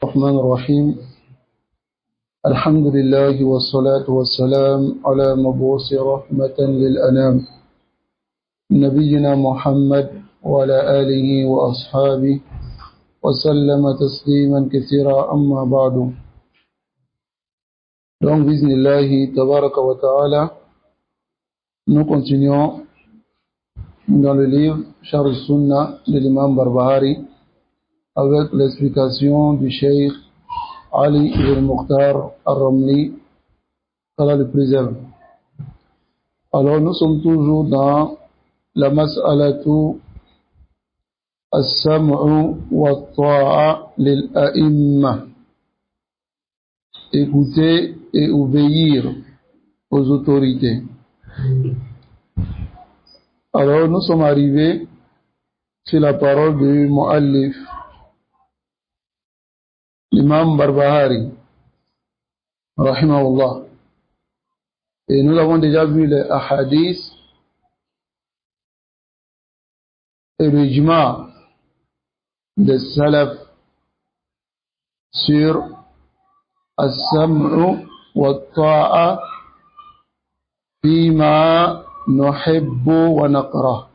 الرحمن الرحيم الحمد لله والصلاة والسلام على مبعوث رحمة للأنام نبينا محمد وعلى آله وأصحابه وسلم تسليما كثيرا أما بعد. Donc, bismillahi tabaraka wa ta'ala, nous continuons dans le livre Sharh Sunnah de l'imam Barbahari avec l'explication du Cheikh Ali ibn Mukhtar al-Ramli, qu'Allah le préserve. Alors nous sommes toujours dans la mas'alatu as-sam'u wa ta'a lil a'imma, écouter et obéir aux autorités. Alors nous sommes arrivés sur la parole du mu'allif, l'imam Barbahari, rahimahullah. Et nous avons déjà vu les ahadiths et le ijma' des salaf sur as-sam'u wa ta'a fima nuhibbu wa nakrah,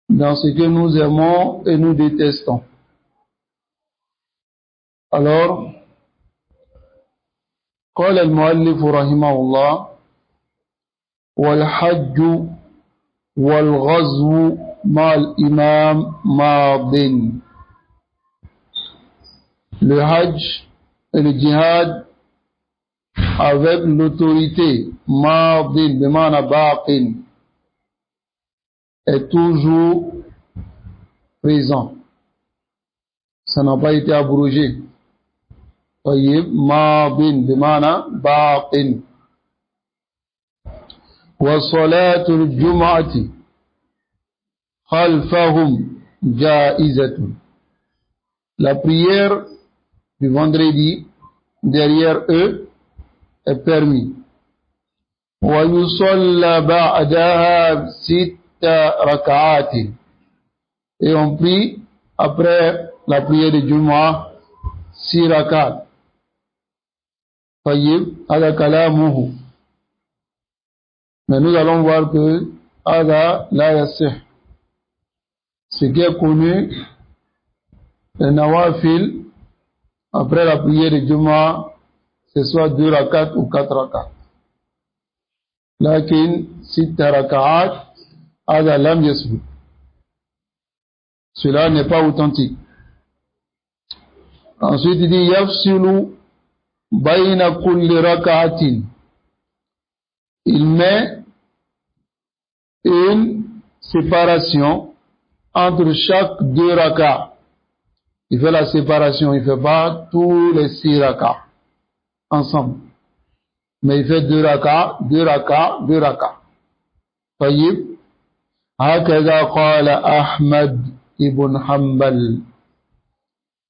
dans ce que nous aimons et nous détestons. Alors, قال المؤلف رحمه الله: والحج والغزو مع الإمام ماض. Le hajj et le djihad avec l'autorité mardin, bimana baqin, est toujours présent. Ça n'a pas été abrogé. طيب ماض بمعنى باق. وصلاة الجمعة خلفهم جائزة. La prière du vendredi derrière eux est permis. ويصلى بعدها 6 ركعات. Et on prie après la prière de Jumu'ah 6 rakats. طيب هذا كلامه. Mais nous allons voir que هذا لا يصح. Ce qui est connu, les nawafil après la prière de Jumu'ah, ce soit 2 rakats ou 4 rakats. لكن 6 rakats, هذا لم يثبت. Cela n'est pas authentique. Ensuite il dit yafsilu bayna kulli rak'atin. Il met une séparation entre chaque 2 rak'ats. Il fait la séparation, il fait pas tous les 6 rak'ats ensemble, mais il fait 2 rak'ats, 2 rak'ats, 2 rak'ats. طيب هكذا قال أحمد ibn Hanbal.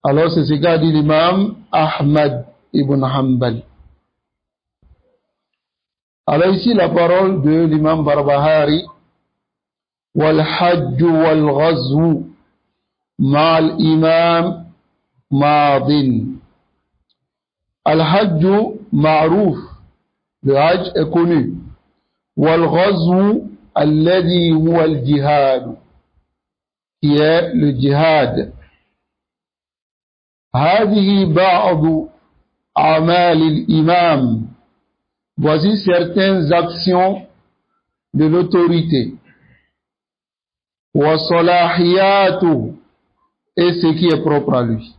Alors c'est ce qu'a dit l'imam Ahmad ibn Hanbal. Alors ici la parole de l'imam Barbahari: wal hajj wal ghazw ma'al imam madin. Al hajj ma'rouf, le hajj est connu. Wal ghazw alladhi huwa al jihad, qui est le jihad. هذه بعض أعمال الإمام. Voici certaines actions de l'autorité. وصلاحياته, et ce qui est propre à lui.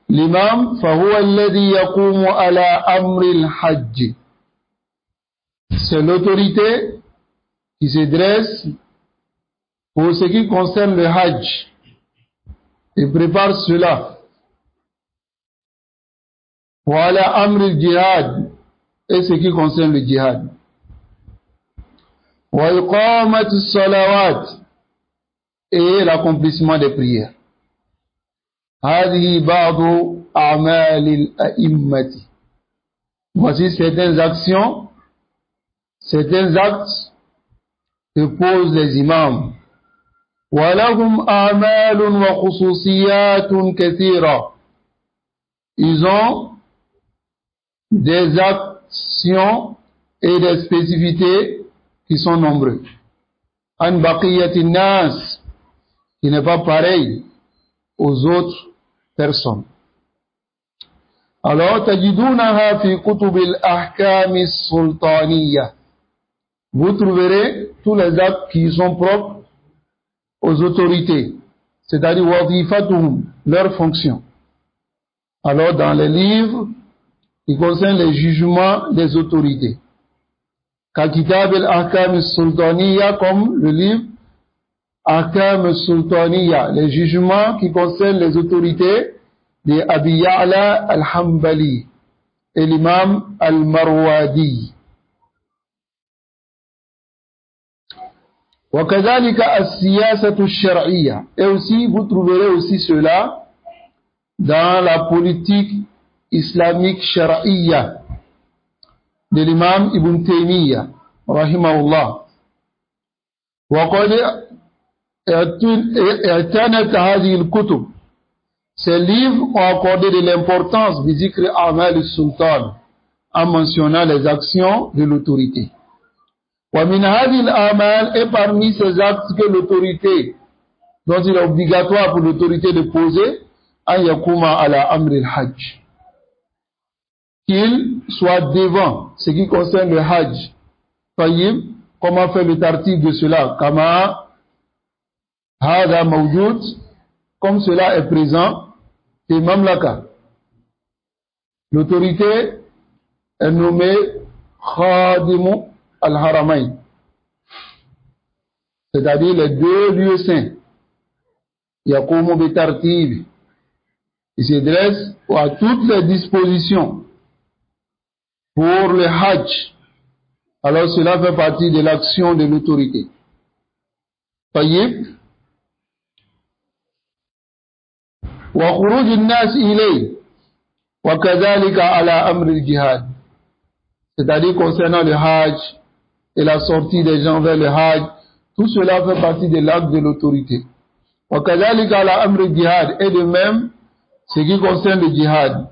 L'imam فهو الذي يقوم على أمر الحج. C'est l'autorité qui se dresse pour ce qui concerne le hajj. Il prépare cela. Voilà amr al-jihad, et ce qui concerne le jihad. Wa iqamat as-salawat, et l'accomplissement des prières. Hadihi ba'du a'mal al-a'immati. Voici certaines actions, certains actes que posent les imams. وَلَهُمْ أَعْمَالٌ وَخُصُوصِيَّاتٌ كَثِيرًا. Ils ont des actions et des spécificités qui sont nombreuses. An baqiyati nas, qui n'est pas pareil aux autres personnes. Alors, tajidunaha fi kutub al-ahkam as-sultaniyya. Vous trouverez tous les actes qui sont propres aux autorités, c'est-à-dire wadifatuhum, leur fonction. Alors, dans les livres qui concernent les jugements des autorités, Kitab al-Ahkam al-Sultaniyya, comme le livre Ahkam al-Sultaniyya, les jugements qui concernent les autorités de Abi Ya'la al-Hanbali et l'imam al-Marwadi. Wa kadhalika as-siyasatu ash-shar'iyya. Et aussi, vous trouverez aussi cela dans la politique islamique shar'iyya de l'imam Ibn Taymiyyah, rahimahullah. وقد اعتنت هذه الكتب. Ces livres ont accordé de l'importance bi zikr a'mal al-sultan, en mentionnant les actions de l'autorité. Wa min hadhihi al-a'mal, et parmi ces actes que l'autorité, dont il est obligatoire pour l'autorité de poser, an yakuma ala amri al-hajj, qu'il soit devant ce qui concerne le hajj. Tayyib, comment fait le tartib de cela? Kama hada mawjoud, comme cela est présent, et mamlaka. L'autorité est nommée khadimu al-haramain, c'est-à-dire les deux lieux saints. Yakumu bi tartib, il se dresse à toutes les dispositions pour le hajj. Alors cela fait partie de l'action de l'autorité. Tayyib. Wa khuruj an-nas ilay wa kadhalika ala amr al-jihad. C'est-à-dire concernant le hajj et la sortie des gens vers le hajj, tout cela fait partie de l'acte de l'autorité. Wa kadhalika ala amr al-jihad, et de même ce qui concerne le jihad,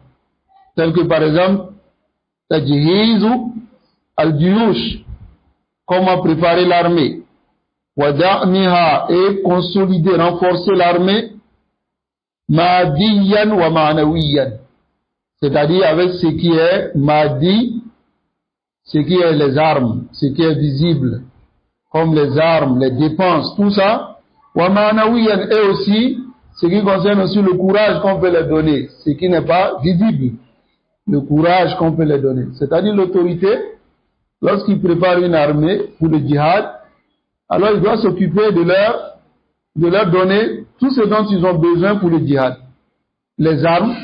tel que par exemple tajhizu al-juyush, comment préparer l'armée, wa da'miha, et consolider, renforcer l'armée, ma'diyan wa ma'nawiyan, c'est-à-dire avec ce qui est ma'di, ce qui est les armes, ce qui est visible, comme les armes, les dépenses, tout ça, wa ma'nawiyan, et aussi ce qui concerne aussi le courage qu'on peut leur donner, ce qui n'est pas visible, le courage qu'on peut leur donner, c'est-à-dire l'autorité. Lorsqu'il prépare une armée pour le djihad, alors il doit s'occuper de leur donner tout ce dont ils ont besoin pour le djihad. Les armes,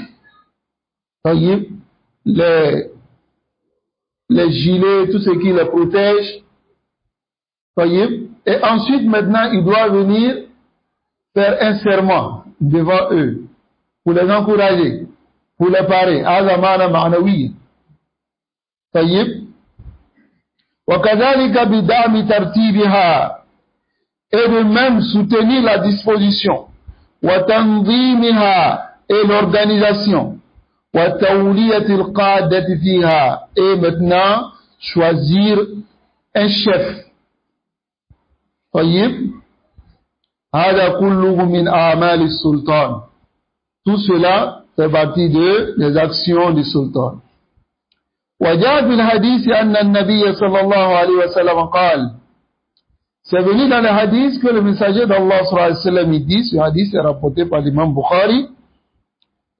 les gilets, tout ce qui les protège. Et ensuite, maintenant, il doit venir faire un serment devant eux, pour les encourager, pour les parer. Azamana ma'nawi. وَكَذَلِكَ بِدَعْمِ تَرْتِيبِهَا, et de même soutenir la disposition, وَتَنْظِيمِهَا, et l'organisation, وَتَوْلِيَةِ الْقَادَةِ فِيهَا, et maintenant choisir un chef. طيب هذا كله من أعمال السلطان. Tout cela fait partie des actions du sultan. وجاء في الحديث أن النبي صلى الله عليه وسلم قال, c'est venu dans le hadith que le messager d'Allah sallallahu alayhi wa sallam il dit, ce hadith est rapporté par l'imam Bukhari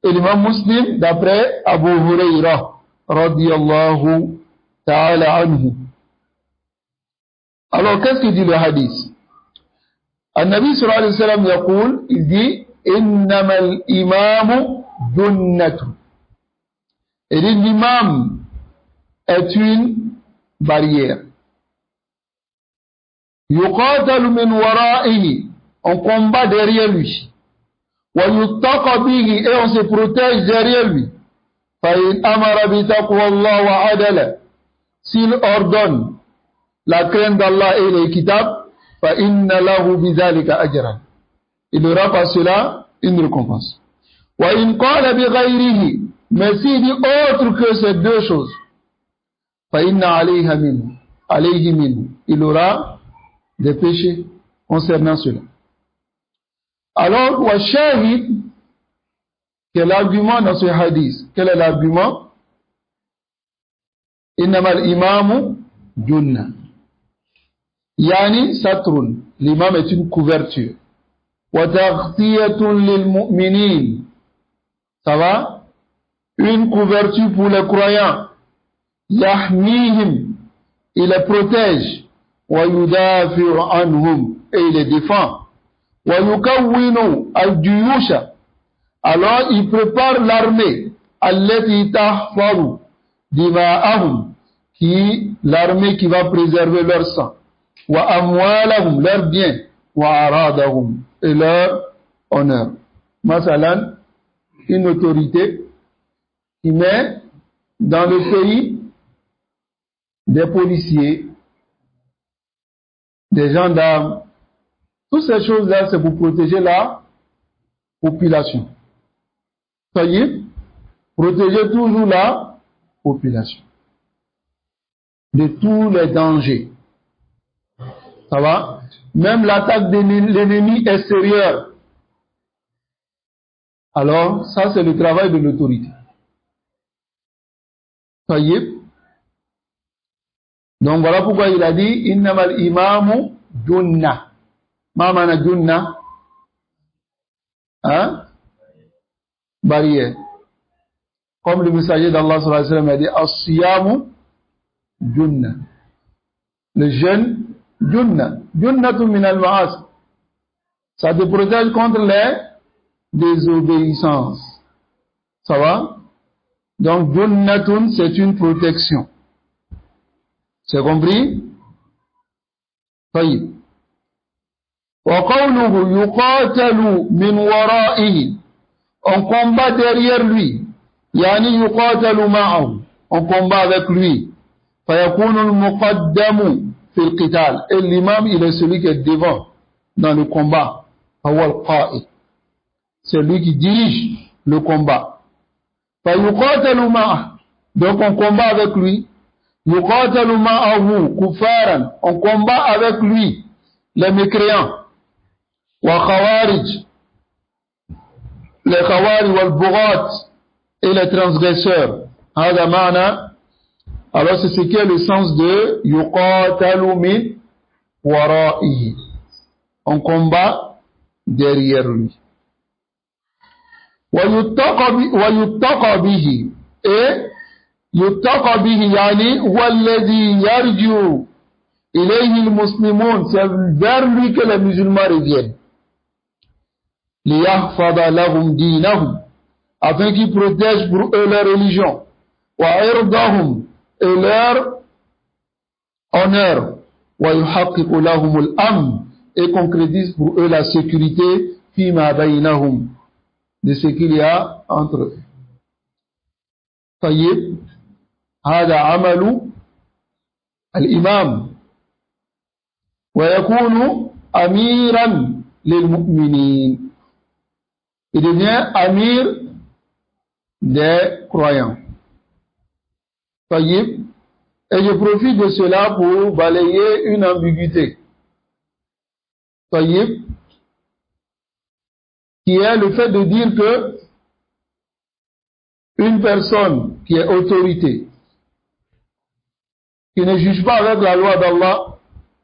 et l'imam Muslim d'après Abu Huraira radiyallahu ta'ala anhu. Alors qu'est-ce que dit le hadith? النبي صلى الله عليه وسلم يقول, il dit, إنما الإمام جنة, et dit l'imam est une barrière. Yuqatalu min wara'ihi, on combat derrière lui. Wa yuttaqa bihi, et on se protège derrière lui. Fa in amara bi taqwa Allah wa adala, s'il ordonne la crainte d'Allah et l'équitable, fa inna lahu bi dhalika ajran, il aura par cela une récompense. Wa in qala bi ghayrihi, mais s'il dit autre que ces deux choses, fa inna alayhi minhu, il aura des péchés concernant cela. Alors, wa shahid, quel est l'argument dans ce hadith? Quel est l'argument? Innama al-imamu junna. Yani satrun, l'imam est une couverture. Wa taghtiyatun lil mu'minin. Ça va? Une couverture pour les croyants. Yahmihim, il les protège. Wa yudafi'u anhum, et il les défend. Wa yukawwinu al-juyusha, alors il prépare l'armée. Allati tahfaru dima'ahum, qui l'armée qui va préserver leur sang. Wa amwalahum, leurs biens. Wa aradahum, et leur honneur. Masalan, une autorité qui met dans le pays des policiers, des gendarmes. Toutes ces choses-là, c'est pour protéger la population. Soyez, protégez toujours la population de tous les dangers. Ça va? Même l'attaque de l'ennemi extérieur. Alors, ça c'est le travail de l'autorité. Soyez. Donc voilà pourquoi il a dit innamal imamu junna. Ma mana junna? Hein? Barrière. Comme le messager d'Allah sallallahu alayhi wa sallam a dit as-siyamu junna. Le jeûne junna. Junnatu min al-ma'as. Ça te protège contre les désobéissances. Ça va? Donc junnatun, c'est une protection. C'est compris? Taïb. Wa qawluhu yuqatalu min wara'ihi, on combat derrière lui. Yani yuqatalu ma'ahu, on combat avec lui. Fa yakunu al-muqaddamu fi al-qital, et l'imam il est celui qui est devant dans le combat. Fa huwa al-qa'id, c'est lui qui dirige le combat. Fa yuqatalu ma'ahu, donc on combat avec lui. Yuqatalu ma'ahu kufaran, on combat avec lui les mécréants. Wa khawarij, les khawarij wal bughat, et les transgresseurs. Hada ma'na. Alors c'est ce qui est le sens de yuqatalu min wara'ihi, on combat derrière lui. Wa yuttaqa bihi, et yuttaqa bihi yani huwa alladhi yarju ilayhi al-muslimun, c'est vers lui que les musulmans reviennent. Liyahfada lahum dinahum, afin qu'ils protègent pour eux leur religion. Wa irdahum, et leur honneur. Wa yuhaqqiqu lahum al-amn, et concrétise pour eux la sécurité fima baynahum, de ce qu'il y a entre eux. Tayyib. هذا عمل الإمام ويكون أميرا للمؤمنين, il devient amir des croyants. Tayyib. Et je profite de cela pour balayer une ambiguïté. Tayyib. Qui est le fait de dire que une personne qui est autorité, qui ne juge pas avec la loi d'Allah,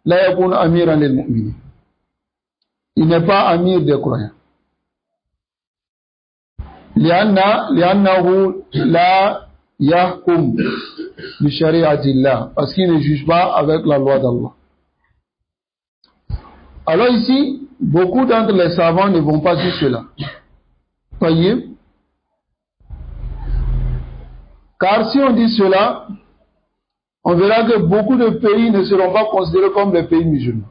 la yakun amiran lil mu'minin, il n'est pas amir des croyants. لأنه لا يحكم بشريعة الله, parce qu'il ne juge pas avec la loi d'Allah. Alors ici, beaucoup d'entre les savants ne vont pas dire cela. Voyez? Car si on dit cela, on verra que beaucoup de pays ne seront pas considérés comme les pays musulmans.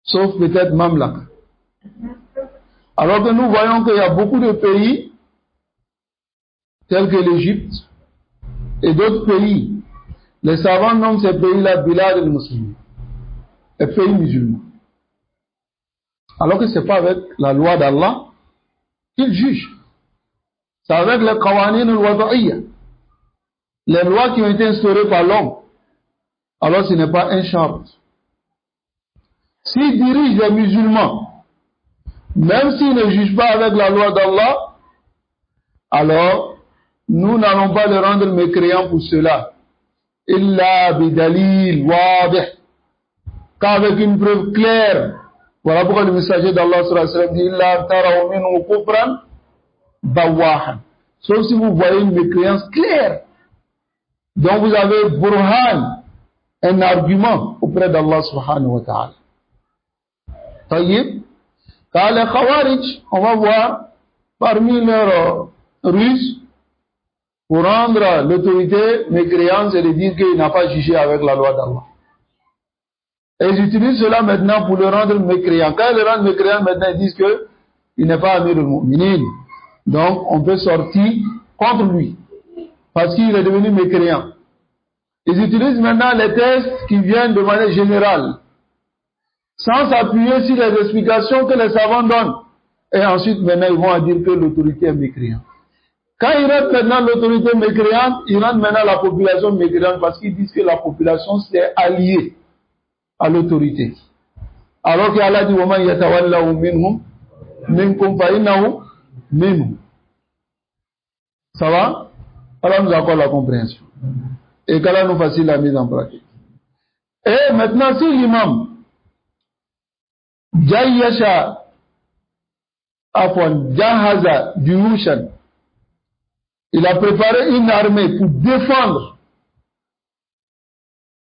Sauf peut-être Mamlak. Alors que nous voyons qu'il y a beaucoup de pays, tels que l'Égypte, et d'autres pays. Les savants nomment ces pays-là Bilad al-Muslimin, les pays musulmans. Alors que ce n'est pas avec la loi d'Allah qu'il juge. C'est avec les qawanin al-wada'iyya, les lois qui ont été instaurées par l'homme. Alors ce n'est pas un shart. S'il dirige les musulmans, même s'il ne juge pas avec la loi d'Allah, alors nous n'allons pas les rendre mécréants pour cela. Illa bidalil wadih, qu'avec une preuve claire. Voilà pourquoi le messager d'Allah sallallahu alayhi wa sallam dit Illa taraw minhu kufran bawahan. Sauf si vous voyez une mécréance claire. Donc vous avez burhan, un argument auprès d'Allah subhanahu wa ta'ala. Taïb. Car les Khawarij, on va voir parmi leurs ruses pour rendre l'autorité mécréante, c'est de dire qu'il n'a pas jugé avec la loi d'Allah. Et ils utilisent cela maintenant pour le rendre mécréant. Quand ils le rendent mécréant, maintenant ils disent qu'il n'est pas Amir al-Mu'minin. Donc on peut sortir contre lui parce qu'il est devenu mécréant. Ils utilisent maintenant les tests qui viennent de manière générale, sans s'appuyer sur les explications que les savants donnent. Et ensuite, maintenant, ils vont dire que l'autorité est mécréante. Quand ils rendent maintenant l'autorité mécréante, ils rendent maintenant la population mécréante parce qu'ils disent que la population s'est alliée à l'autorité. Alors qu'Allah dit وَمَنْ يَتَوَلَّهُ مِنْهُمْ مِنْكُمْ فَإِنَّهُ مِنْهُمْ. Ça va? Allah nous accorde la compréhension. Et qu'Allah nous facilite la mise en pratique. Et maintenant, si l'imam Jayyasha Afwan Jahaza Duyushan, il a préparé une armée pour défendre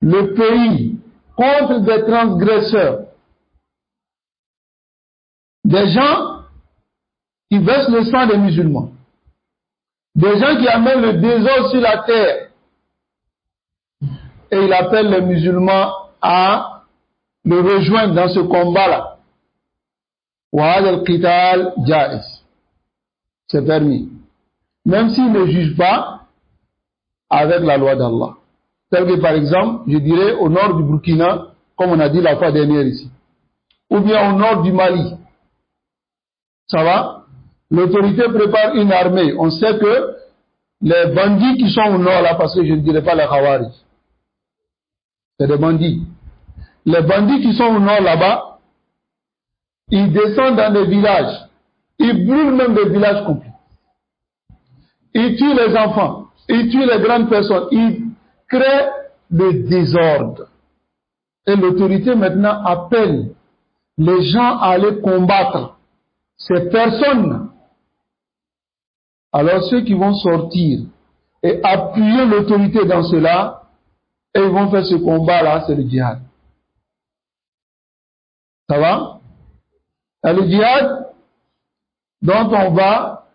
le pays contre des transgresseurs, des gens qui versent le sang des musulmans, des gens qui amènent le désordre sur la terre, et il appelle les musulmans à le rejoindre dans ce combat-là. وَهَذَا الْقِتَالِ جَائِزٌ, c'est permis, même s'il ne juge pas avec la loi d'Allah. Tel que par exemple, je dirais au nord du Burkina, comme on a dit la fois dernière ici, ou bien au nord du Mali. Ça va? L'autorité prépare une armée. On sait que les bandits qui sont au nord là, parce que je ne dirais pas les Khawarij, c'est des bandits. Les bandits qui sont au nord là-bas, ils descendent dans des villages, ils brûlent même des villages complets. Ils tuent les enfants, ils tuent les grandes personnes, ils créent le désordre. Et l'autorité maintenant appelle les gens à aller combattre ces personnes. Alors ceux qui vont sortir et appuyer l'autorité dans cela, et ils vont faire ce combat-là, c'est le djihad. Ça va? Et le djihad dont on va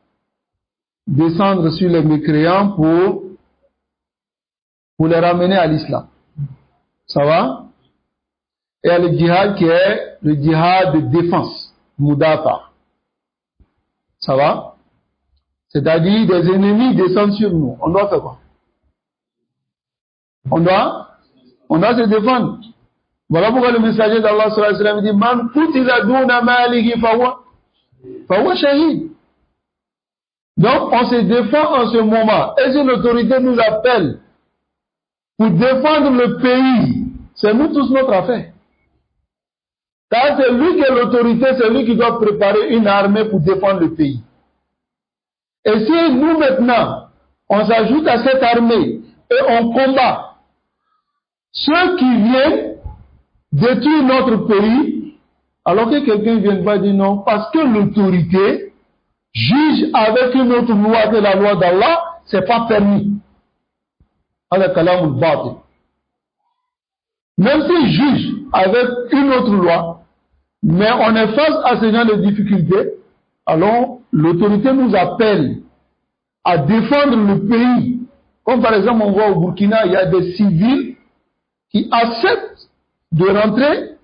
descendre sur les mécréants pour les ramener à l'islam. Ça va? Et le djihad qui est le djihad de défense, mudafa. Ça va? C'est-à-dire des ennemis descendent sur nous. On doit faire quoi? On doit se défendre. Voilà pourquoi le messager d'Allah sallallahu alayhi wa sallam dit Man qutila duna malihi fahuwa shahid. Donc on se défend en ce moment. Et si l'autorité nous appelle pour défendre le pays, c'est nous tous notre affaire. Car c'est lui qui est l'autorité, c'est lui qui doit préparer une armée pour défendre le pays. Et si nous maintenant, on s'ajoute à cette armée et on combat ceux qui viennent détruire notre pays, alors que quelqu'un ne vient pas dire non, parce que l'autorité juge avec une autre loi que la loi d'Allah, c'est pas permis. Même s'il juge avec une autre loi, mais on est face à ce genre de difficultés, alors l'autorité nous appelle à défendre le pays. Comme par exemple, on voit au Burkina, il y a des civils qui acceptent de rentrer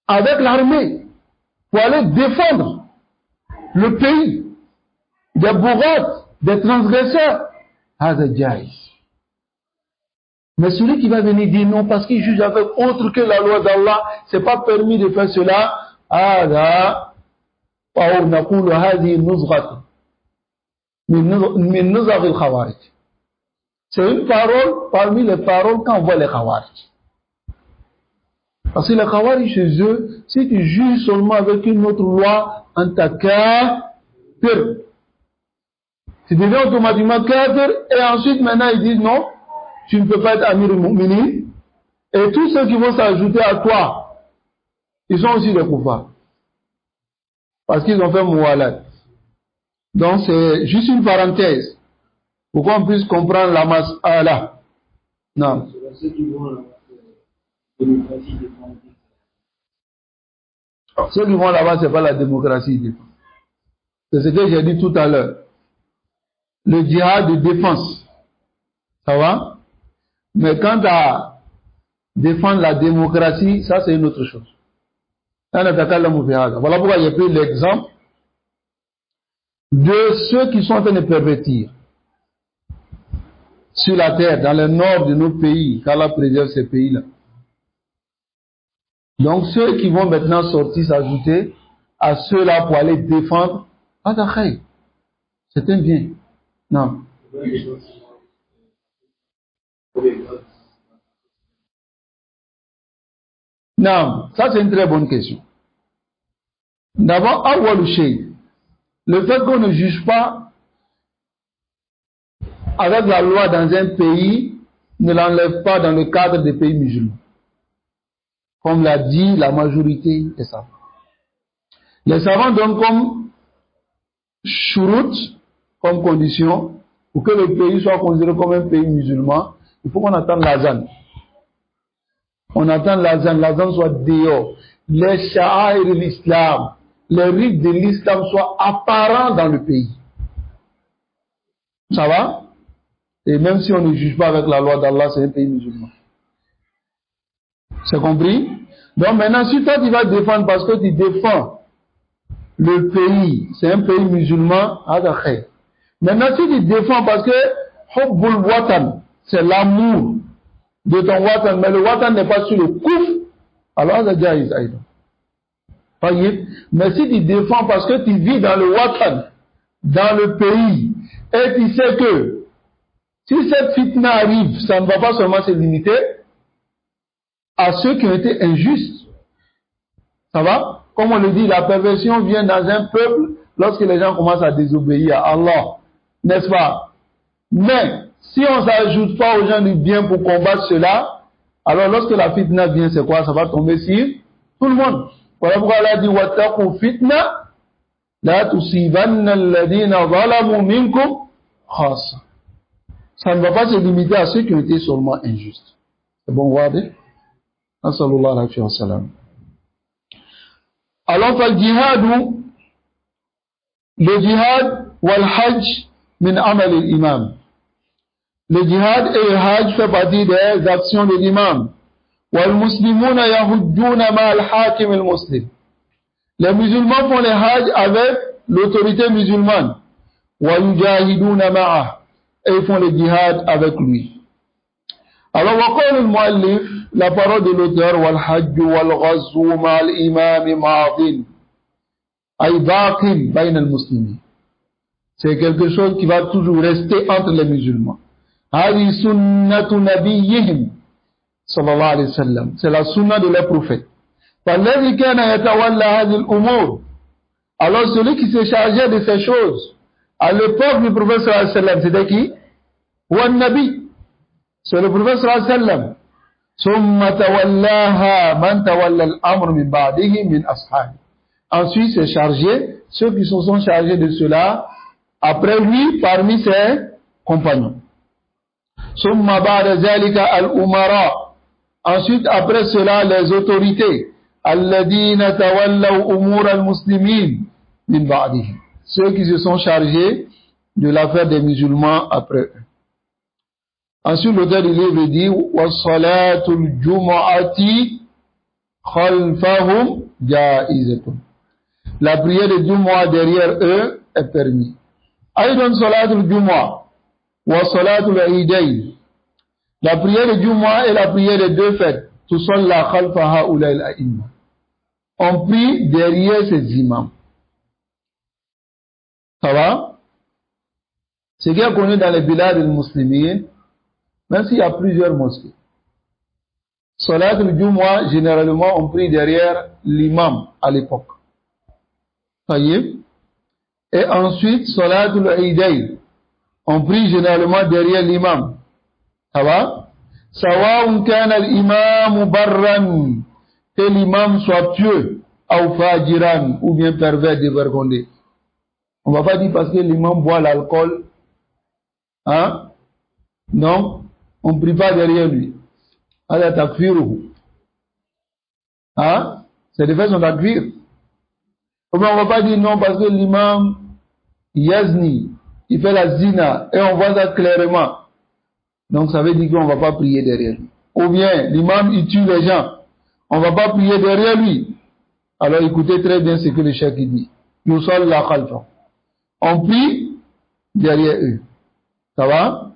avec l'armée pour aller défendre le pays des bourreaux, des transgresseurs. Mais celui qui va venir dire non parce qu'il juge avec autre que la loi d'Allah, c'est pas permis de faire cela, هذا أو نقول هذه النزغة من نزغ الخوارج. C'est une parole parmi les paroles qu'envoient les Khawarij. Parce que les Khawarij chez eux, si tu juges seulement avec une autre loi, en ta kafir, tu deviens automatiquement kafir, et ensuite maintenant ils disent non, tu ne peux pas être Amir al-Mu'minin, et tous ceux qui vont s'ajouter à toi, ils sont aussi des koufars. Parce qu'ils ont fait moualat. Donc c'est juste une parenthèse. Pour qu'on puisse comprendre la masse là. Non. Ceux qui vont la démocratie défendre. Ceux qui vont là-bas, c'est pas la démocratie défend. C'est ce que j'ai dit tout à l'heure. Le djihad de défense. Ça va? Mais quant à défendre la démocratie, ça c'est une autre chose. Voilà pourquoi j'ai pris l'exemple de ceux qui sont en train de pervertir sur la terre, dans le nord de nos pays, qu'Allah préserve ces pays-là. Donc ceux qui vont maintenant sortir s'ajouter à ceux-là pour aller défendre, c'est un bien. Non. Non, ça c'est une très bonne question. D'abord, le fait qu'on ne juge pas avec la loi dans un pays ne l'enlève pas dans le cadre des pays musulmans. Comme l'a dit la majorité des savants. Les savants donnent comme shurut, comme condition, pour que le pays soit considéré comme un pays musulman, il faut qu'on attende l'azan. On attend l'azan soit dehors. Les sha'air de l'islam, les rites de l'islam soient apparents dans le pays. Ça va? Et même si on ne juge pas avec la loi d'Allah, c'est un pays musulman. C'est compris? Donc maintenant, si toi tu vas défendre parce que tu défends le pays, c'est un pays musulman, maintenant si tu défends parce que Hubbul Watan, c'est l'amour de ton Watan, mais le Watan n'est pas sur le kouf, alors c'est jaïz aïda. Mais si tu défends parce que tu vis dans le Watan, dans le pays, et tu sais que si cette fitna arrive, ça ne va pas seulement se limiter à ceux qui ont été injustes. Ça va? Comme on le dit, la perversion vient dans un peuple lorsque les gens commencent à désobéir à Allah. N'est-ce pas? Mais, si on ne s'ajoute pas aux gens du bien pour combattre cela, alors lorsque la fitna vient, c'est quoi? Ça va tomber sur tout le monde. Voilà pourquoi Allah dit, وَاتَّقُوا فِتْنَةً لَا تُصِيبَنَّ الَّذِينَ ظَلَمُوا مِنْكُمْ خَاصَّةً. Ça ne va pas se limiter à ceux qui ont été seulement injustes. C'est bon, regardez. Sallallahu alayhi wa sallam. Alors, le jihad wal hajj min amal al-imam. Le jihad et le hajj fait partie des actions de l'imam. Wal muslimuna yahujjuna ma al-hakim al-muslim. Les musulmans font le hajj avec l'autorité musulmane. Wa yujahiduna ma'ah. Et ils font le jihad avec lui. Alors, وقال المؤلف, la parole de l'auteur, والحج والغزو مع الإمام ماضٍ أي باق بين المسلمين. C'est quelque chose qui va toujours rester entre les musulmans. هذه سنة نبيهم صلى الله عليه وسلم. C'est la sunna de leur prophète. فالذي كان يتولى هذه الأمور. Alors celui qui s'est chargé de ces choses, à l'époque du prophète صلى الله عليه وسلم, c'était qui? هو النبي. C'est le prophète sallallahu alayhi wa sallam. ثم تولاها من تولى الأمر من بعده من أصحابه. Ensuite, c'est chargé ceux qui se sont chargés de cela après lui parmi ses compagnons. ثم بعد ذلك الأمراء. Ensuite, après cela, les autorités. الذين تولوا أمور المسلمين من بعده. Ceux qui se sont chargés de l'affaire des musulmans après eux. Ensuite, l'auteur du livre dit وَالصَّلَاةُ الْجُمُعَةِ خَلْفَهُمْ جَائِزَةٌ. La prière de Jumu'ah derrière eux est permise. أيضا صلاة الجمعة وصلاة العيدين. La prière de Jumu'ah et la prière des deux fêtes تصلى خلف هؤلاء الأئمة. on prie derrière ces imams. Ça va? Ce qui est connu dans les bilad al-muslimin, même s'il y a plusieurs mosquées. Salat al-Jumu'ah, généralement, on prie derrière l'imam à l'époque. Voyez? Et ensuite, Salat al-Eidain, on prie généralement derrière l'imam. Ça va? Sawa'un kana al-imam barran, que l'imam soit pieux, ou fajiran, ou bien pervers, dévergondé. On ne va pas dire parce que l'imam boit l'alcool, hein? Non, on ne prie pas derrière lui. Ala takfiruhu. Hein? C'est de faire son takfir. On ne va pas dire non parce que l'imam yazni, il fait la zina, et on voit ça clairement. Donc ça veut dire qu'on ne va pas prier derrière lui. Ou bien l'imam il tue les gens, on ne va pas prier derrière lui. Alors écoutez très bien ce que le cheikh dit. Nous sommes la khalfa. On prie derrière eux. Ça va?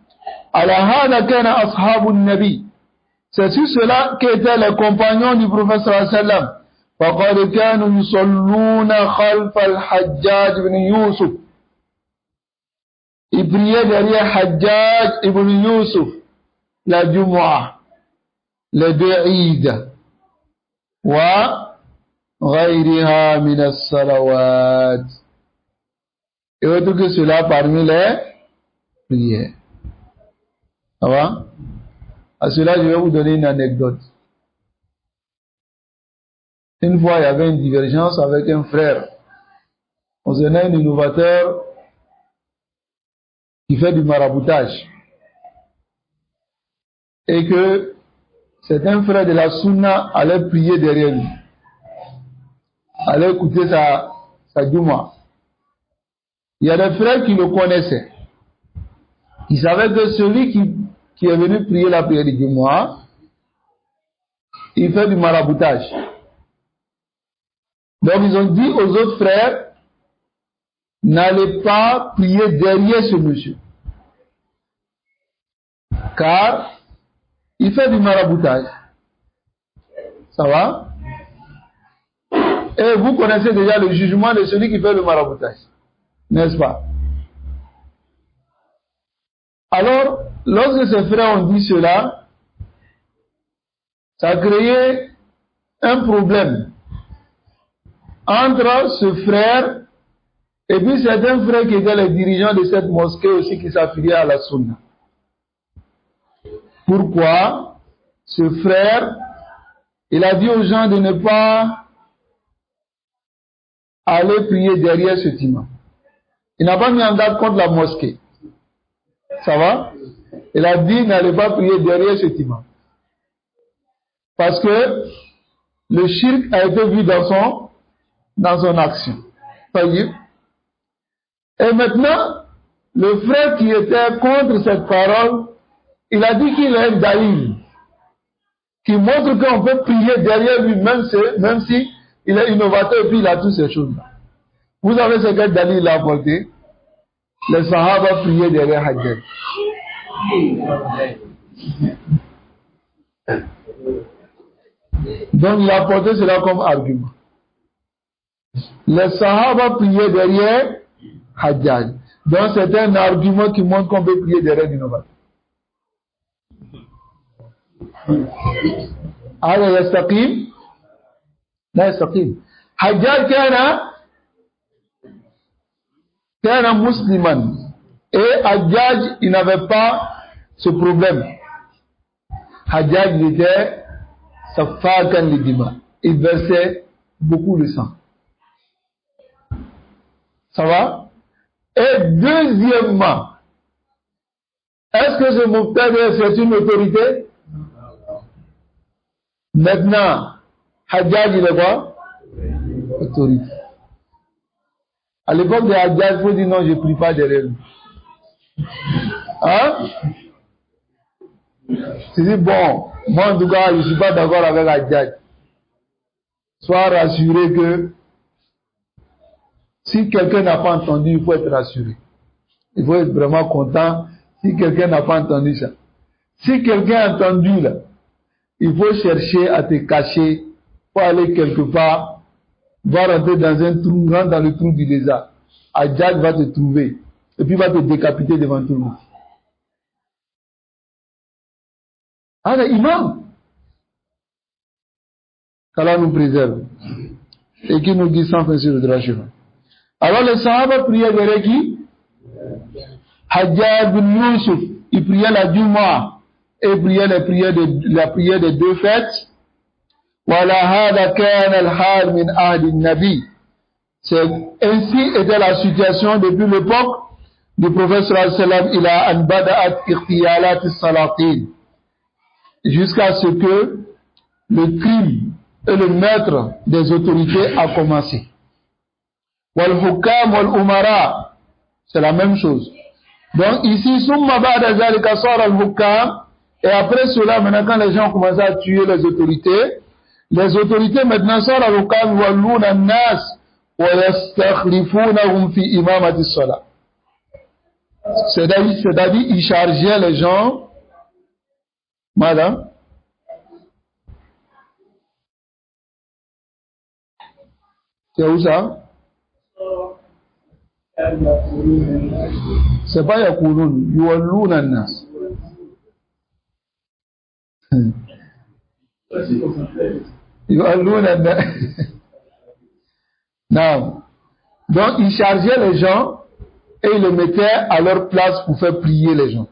Ala hada kana ashabun nabi. C'est sur cela qu'étaient les compagnons du prophète sallallahu alayhi wa sallam. فَقَدْ كَانُوا يُصَلُّونَ خَلْفَ الْحَجَّاجِ ibn Yusuf. Ils priaient derrière Hajjaj ibn Yusuf, la Jumu'ah, les deux Eid, wa ghayriha min as-salawat. Et autre que cela parmi les prières. Ça va? À cela, je vais vous donner une anecdote. Une fois, il y avait une divergence avec un frère. On se un innovateur qui fait du maraboutage. Et que c'est un frère de la Sunna allait prier derrière lui. Allait écouter sa Juma. Il y a des frères qui le connaissaient. Ils savaient que celui qui est venu prier la prière du Juma, il fait du maraboutage. Donc ils ont dit aux autres frères, n'allez pas prier derrière ce monsieur. Car il fait du maraboutage. Ça va? Et vous connaissez déjà le jugement de celui qui fait le maraboutage. N'est-ce pas? Alors, lorsque ces frères ont dit cela, ça a créé un problème entre ce frère et puis certains frères qui étaient les dirigeants de cette mosquée aussi qui s'affiliaient à la Sunna. Pourquoi? Ce frère, il a dit aux gens de ne pas aller prier derrière ce imam. Il n'a pas mis en garde contre la mosquée. Ça va? Il a dit n'allez pas prier derrière ce imam. Parce que le shirk a été vu dans son action. Voyez? Et maintenant, le frère qui était contre cette parole, il a dit qu'il a un dalil qui montre qu'on peut prier derrière lui, même si il est innovateur et puis il a toutes ces choses-là. Vous savez ce que dalil a apporté? Les Sahaba priaient derrière Hajjaj. Donc il a apporté cela comme argument. Les Sahaba priaient derrière Hajjaj. Donc c'est un argument qui montre qu'on peut prier derrière l'innovateur. هذا يستقيم؟ لا يستقيم. حجاج كان مسلما et Hajjaj il n'avait pas ce problème. Hajjaj il était safakan lidima, il versait beaucoup de sang. Ça va? Et deuxièmement, est-ce que ce Muqtada c'est une autorité? Maintenant, Hajjaj il est quoi? Autorité. À l'époque de Hajjaj, il faut dire non, je ne prie pas derrière lui. Hein? Tu dis bon, moi en tout cas, je ne suis pas d'accord avec Hajjaj. Sois rassuré que si quelqu'un n'a pas entendu, il faut être rassuré. Il faut être vraiment content si quelqu'un n'a pas entendu ça. Si quelqu'un a entendu là, il faut chercher à te cacher pour aller quelque part va rentrer dans un trou, rentre dans le trou du lézard. Adjad va te trouver et puis va te décapiter devant tout le monde. Ah, l'imam, qu'Allah nous préserve et qui nous guide sans fin sur le droit chemin. Alors les Sahaba priaient vers qui? Hajjaj bin Yusuf, il priait la Jumu'ah et priait la prière des deux fêtes. وَلَهَذَا كَانَ الْحَالِ مِنْ أَهْدِ النَّبِي. Ainsi était la situation depuis l'époque du prophète sallallahu alayhi wa sallam, il a an bada'at ikhtiyalat as-salatin, jusqu'à ce que le crime et le meurtre des autorités a commencé. Wal-hukam wal-umara, c'est la même chose. Donc ici, summa ba'da zalika sara al-hukam, et après cela, maintenant quand les gens ont commencé à tuer les autorités maintenant sara al-hukam walluna an-nas wa yastakhlifunahum fi imamati as-salat. C'est-à-dire, ils chargeaient les gens, madame, c'est où ça? C'est pas Yakulun, Yuwallun an-nas. Yuwallun an-nas. Non. Donc, ils chargeaient les gens et ils les mettaient à leur place pour faire prier les gens.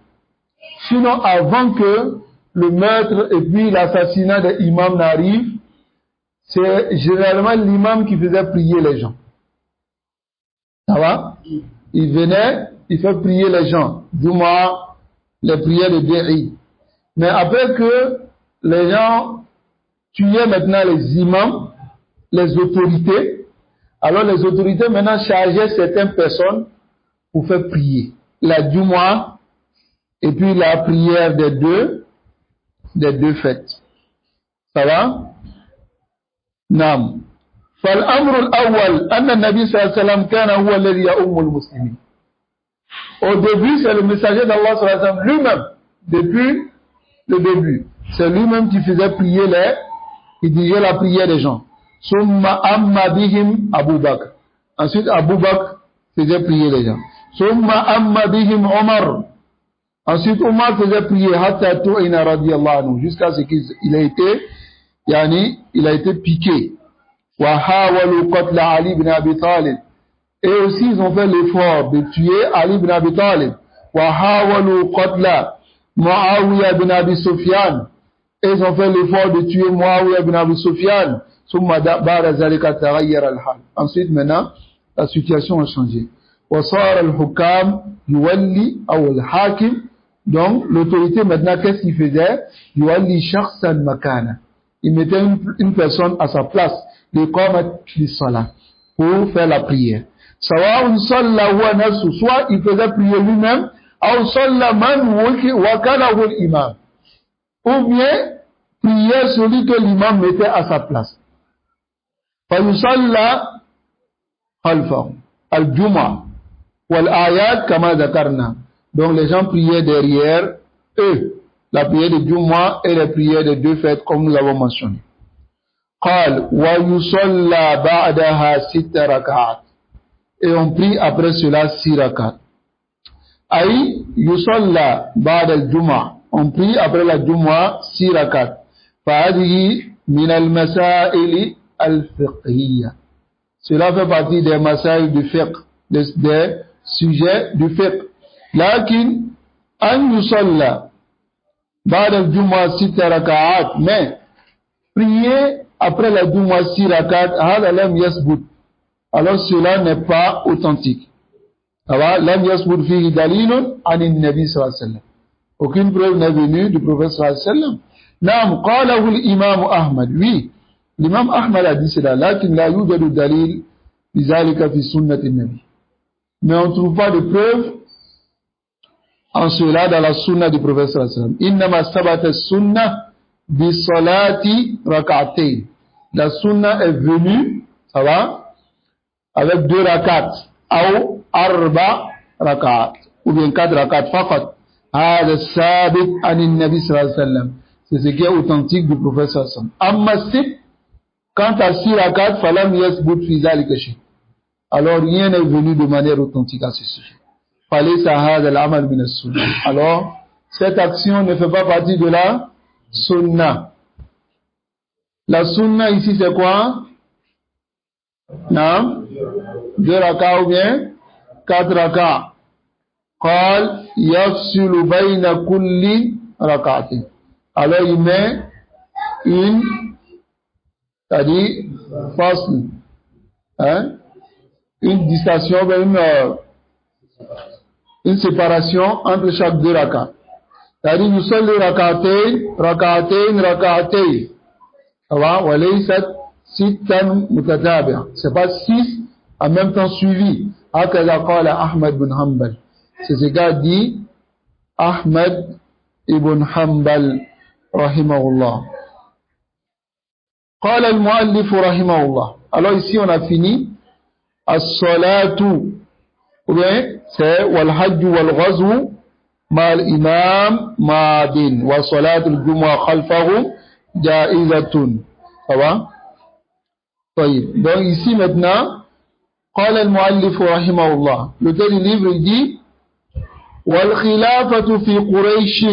Sinon, avant que le meurtre et puis l'assassinat des imams n'arrive, c'est généralement l'imam qui faisait prier les gens. Ça va? Il venait, il fait prier les gens. Douma, les prières de Béhi. Mais après que les gens tuaient maintenant les imams, les autorités, alors les autorités maintenant chargeaient certaines personnes pour faire prier. La Douma et puis la prière des deux fêtes. Ça va? Naam. فالأمر الأول أن النبي صلى الله عليه وسلم كان هو الذي يؤم المسلمين. Au début, c'est le messager d'Allah صلى الله عليه وسلم lui-même, depuis le début. C'est lui-même qui faisait prier il dirigeait la prière des gens. Summa amma bihim Abu Bakr. Ensuite, Abu Bakr faisait prier les gens. Summa amma bihim Omar. Ensuite, Omar faisait prier hatta tu'ina radiyallahu anhu, jusqu'à ce qu'il a été piqué. وحاولوا قتل علي بن أبي طالب. Et aussi ils ont fait l'effort de tuer Ali ibn Abi Talib. وحاولوا قتل معاوية بن أبي سفيان. Et ils ont fait l'effort de tuer Muawiyah ibn Abi Sufyan. ثم بعد ذلك تغير الحال. Ensuite maintenant la situation a changé. وصار الحكام يولي أو الحاكم. Donc l'autorité maintenant qu'est-ce qu'il faisait? يولي شخصا مكانه. Il mettait une personne à sa place. Pour faire la prière. Soit il faisait prier lui-même, ou bien prier celui que l'imam mettait à sa place. Donc les gens priaient derrière eux, la prière de Jumu'ah et les prières de deux fêtes comme nous l'avons mentionné. قال ويصلى بعدها 6 ركعات. Et on prie après cela 6 rakat. أي يصلى بعد الجمعة. On prie après la Jumu'ah 6 rakat. فهذه من المسائل الفقهية. Cela fait partie des masail du fiqh, des sujets du fiqh. لكن أن يصلى بعد الجمعة 6 ركعات. Mais prier après la Jumu'ah 6 rakat, alors cela n'est pas authentique. Lam yasbut fihi dalilun anin nabi sallallahu alayhi wa sallam. Aucune preuve n'est venue du prophète sallallahu alayhi wa sallam. Naam, qalahu l'imam Ahmad. Oui, l'imam Ahmad a dit cela. Lakin la yujadu dalil bizalika fi sunnati nabi. Mais on ne trouve pas de preuve en cela dans la sunna du prophète sallallahu alayhi wa sallam. Innama sabata sunnah bisolati rak'atayn. La sunna est venue, ça va, avec 2 rakats, ou arba rakat, ou bien 4 rakats, faqat. Hada sabit anin nabi sallallahu alayhi wa sallam. C'est ce qui est authentique du prophète sallallahu alayhi wa sallam. Amma sit Quant à 6 rakat, falam yasbut fi zalika shay. Alors rien n'est venu de manière authentique à ce sujet. Falaysa hadha al-amal min as-sunnah. Alors cette action ne fait pas partie de la sunna. La sunna ici c'est quoi? Non? 2 rakats ou bien 4 rakats. Qal yafsilu bayna kulli rak'atin. Alors il met une, c'est-à-dire fasl, hein? Une distinction, une séparation entre chaque 2 rakats. C'est-à-dire nous sommes les rak'atayn. Wa laysat sittan mutatabi'a. C'est pas 6 en même temps suivis. Hakaza qala Ahmad bin Hanbal. C'est ce qu'a dit Ahmad ibn Hanbal rahimahullah. قال المؤلف رحمه الله. Alors ici on a fini. As-salatu, ou bien c'est wal-hajj wal-ghazw mal imam madin wa salatul jumu'ah khalfahu jaizatun. Ça va? طيب. Donc ici maintenant قال المؤلف رحمه الله. L'auteur du livre il dit والخلافة في قريش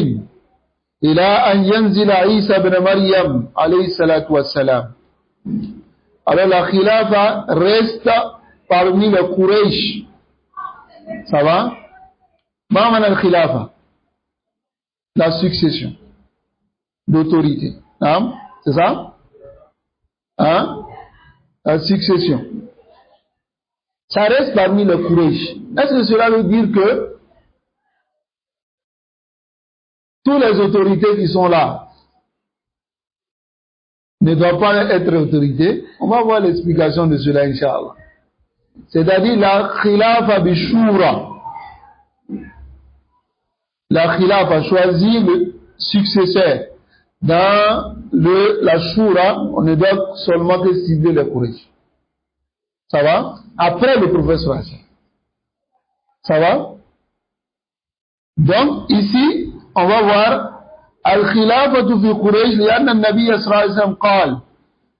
إلى أن ينزل عيسى بن مريم عليه الصلاة والسلام. Alors la khilafa reste parmi les Quraysh. Ça va? Ma mana al khilafa? La succession d'autorité. Hein? C'est ça? Hein? La succession. Ça reste parmi les Quraysh. Est-ce que cela veut dire que tous les autorités qui sont là ne doivent pas être autorités? On va voir l'explication de cela, Inch'Allah. C'est-à-dire la khilafa bishura. La khilafa choisit le successeur. Dans la shura, on ne doit seulement que cibler les Quraysh. Ça va? Après le prophète sallallahu. Ça va? Donc, ici, on va voir Al-Khilafatu fi Quraysh lianna an-Nabiy sallallahu alayhi wa sallam qala.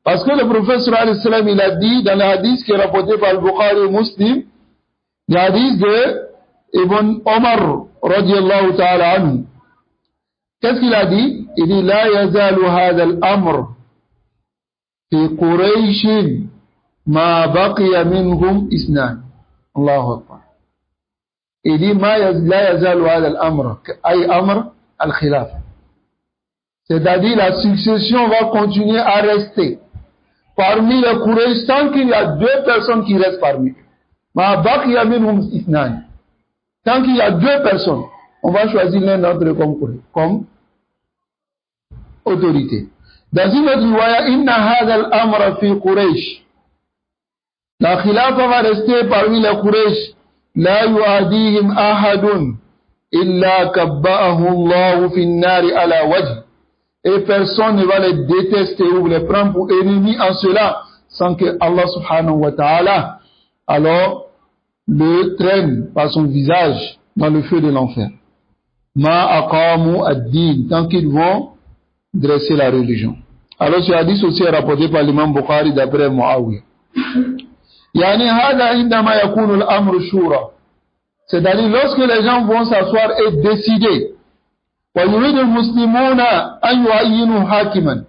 Parce que le prophète sallallahu alayhi wa sallam il a dit dans le hadith qui est rapporté par Al-Bukhari et Muslim, le hadith de Ibn Omar radiyallahu ta'ala anhu. Qu'est-ce qu'il a dit? Il dit la yazalu hadha al-amr fi Quraysh ma baqiya minhum isnan. Allahu Akbar. Il dit la yazalu hadha al-amr ay amr al-khilafa. C'est-à-dire la succession va continuer à rester parmi les Quraysh tant qu'il y a 2 personnes qui restent parmi eux. Ma baqiya minhum isnan. Tant qu'il y a 2 personnes, on va choisir l'un d'entre eux comme autorité. Dans une autre riwaya, inna hadha al-amra fi Quraysh. La khilafa va rester parmi les Quraysh. La yuadihim ahadun illa kabba'ahu Allah fi an-nari ala wajh. Et personne ne va les détester ou les prendre pour ennemis en cela sans que Allah subhanahu wa ta'ala alors le traîne par son visage dans le feu de l'enfer. Ma aqamu ad-din, tant qu'ils vont dresser la religion. Alors ce hadith aussi est rapporté par l'imam Bukhari d'après Muawiyah. Yani hada indama yakunu al-amru shura. C'est-à-dire lorsque les gens vont s'asseoir et décider. Wa yuridu al-muslimuna an yu'ayyinu hakiman.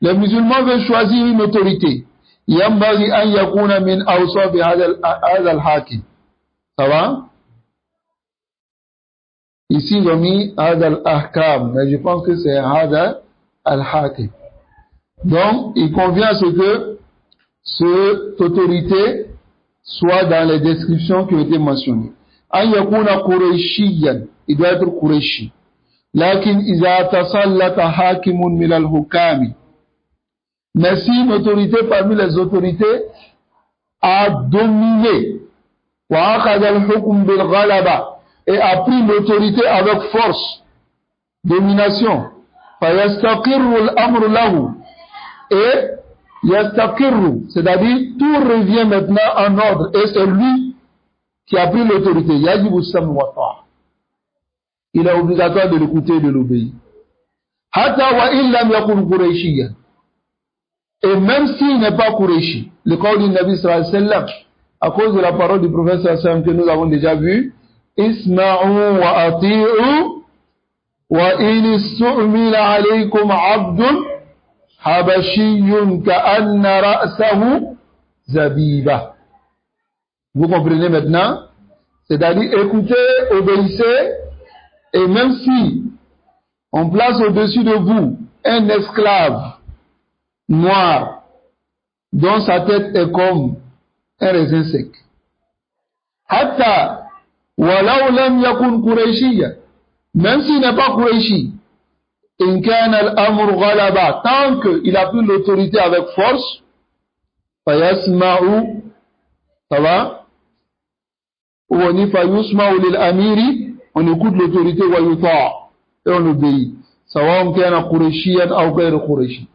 Les musulmans veulent choisir une autorité. Yambaghi an yakuna min awsaf hadha al-hakim. Ça va? Ici, ils ont mis hadha al-ahkam, mais je pense que c'est hadha al-hakim. Donc, il convient à ce que cette autorité soit dans les descriptions qui ont été mentionnées. An yakuna qurayshiyan, il doit être qurayshi. Lakin iza tasallata hakimun min al-hukami. Mais si une autorité parmi les autorités a dominé, wa akhadha al-hukm bil ghalaba, et a pris l'autorité avec force, domination, fa yastaqirru al-amru lahu, et yastaqirru, c'est-à-dire tout revient maintenant en ordre, et c'est lui qui a pris l'autorité. Yajibu as-sam'u wa ta'a. Il est obligatoire de l'écouter et de l'obéir. Hatta wa illam yakun qurayshiyan. Et même s'il n'est pas Qurayshi, le corps du Nabi sallallahu alayhi wa sallam, à cause de la parole du prophète sallallahu alayhi wa sallam que nous avons déjà vu, Isma'u wa ati'u wa in istu'mila alaykum abdun habashiyyun ka'anna ra'sahu zabiba. Vous comprenez maintenant? C'est-à-dire écoutez, obéissez, et même si on place au-dessus de vous un esclave noir dont sa tête est comme un raisin sec. Hatta walau lam yakun quraishiyya, même s'il n'est pas quraishi, in kana al-amru ghalaba, tant qu'il a pris l'autorité avec force, fayasma'u, ça va, ou on dit fayusma'u lil amiri, on écoute l'autorité wa yuta' et on obéit. Sawa kana quraishiyan aw ghayr quraishi,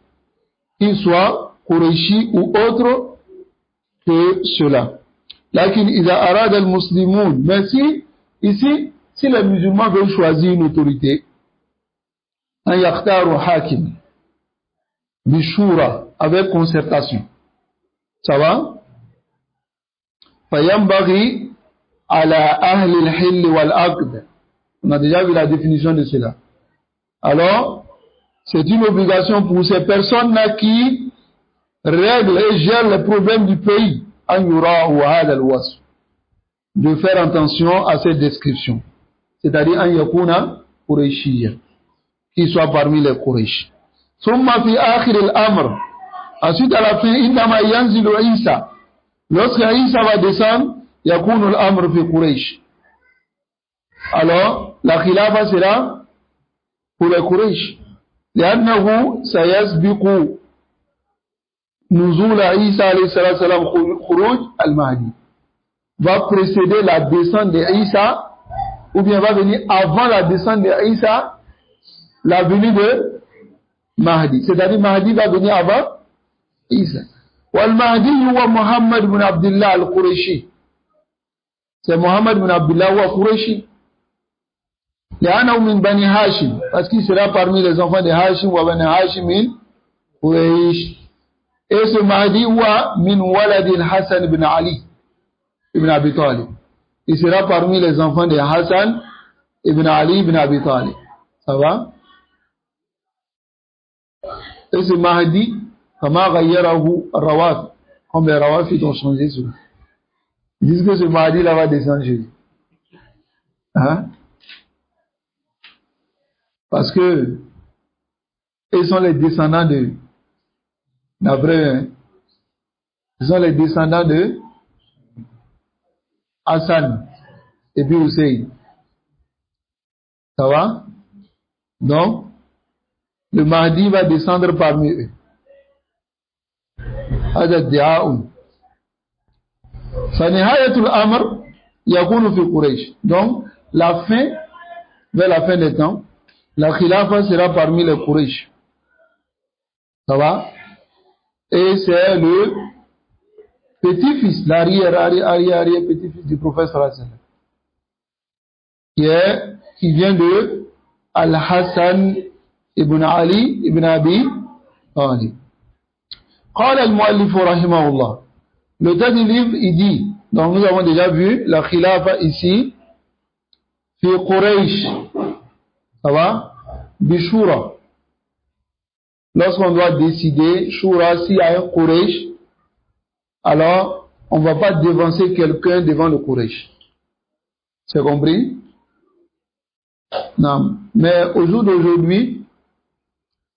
qu'il soit quraishi ou autre que cela. Lakin iza arada al-muslimun, mais si ici, si les musulmans veulent choisir une autorité, an yakhtaru hakim bishura, avec concertation, ça va, fayambaghi ala ahli al-hill wal-aqd, on a déjà vu la définition de cela. Alors c'est une obligation pour ces personnes-là qui règlent et gèrent les problèmes du pays, an yura'u hadha al-wasf, de faire attention à cette description, c'est-à-dire an yakuna quraishiyya, qui soit parmi les Quraysh. Summa fi akhir al-amr, ensuite à la fin, indama yanzilu Isa, lorsque Isa va descendre, yakunu al-amr fi Quraysh, alors la khilafa sera pour les Quraysh, لأنه سيسبق نزول عيسى عليه الصلاة والسلام خروج المهدي, va précéder la descente de Isa, ou bien va venir avant la descente de Isa la venue de Mahdi, c'est-à-dire Mahdi va venir avant Isa. Wal Mahdi huwa Muhammad ibn Abdullah al-Qurayshi, c'est Muhammad ibn Abdullah wa Qurayshi, لأنه من بني هاشم, parce qu'il sera parmi les enfants de Hashim, wa bani Hashim min Quraysh. Et ce Mahdi huwa min walad al-Hasan ibn Ali ibn Abi Talib, il sera parmi les enfants de Hassan ibn Ali ibn Abi Talib, ça va. Et ce Mahdi, kama ghayyarahu Rawafid, comme les Rawafid ont changé cela, ils disent que ce Mahdi là va descendre chez lui, hein? Parce que ils sont les descendants de, d'après, hein, ils sont les descendants de Hassan et puis Hussein, ça va. Donc le Mahdi va descendre parmi eux. هذا ادعاء. فنهاية الأمر يكون في قريش. Donc la fin, vers la fin des temps, la khilafa sera parmi les Quraysh, ça va. Et c'est le petit-fils, l'arrière petit-fils du prophète sallallahu alayhi wa sallam, qui vient de Al-Hassan ibn Ali ibn Abi Talib. قال المؤلف رحمه الله, le temps du livre il dit, donc nous avons déjà vu la khilafa ici fi Quraysh, ça va, bishura, lorsqu'on doit décider shura, s'il y a un Quraysh, alors on ne va pas dévancer quelqu'un devant le Quraysh, c'est compris? Non, mais au jour d'aujourd'hui,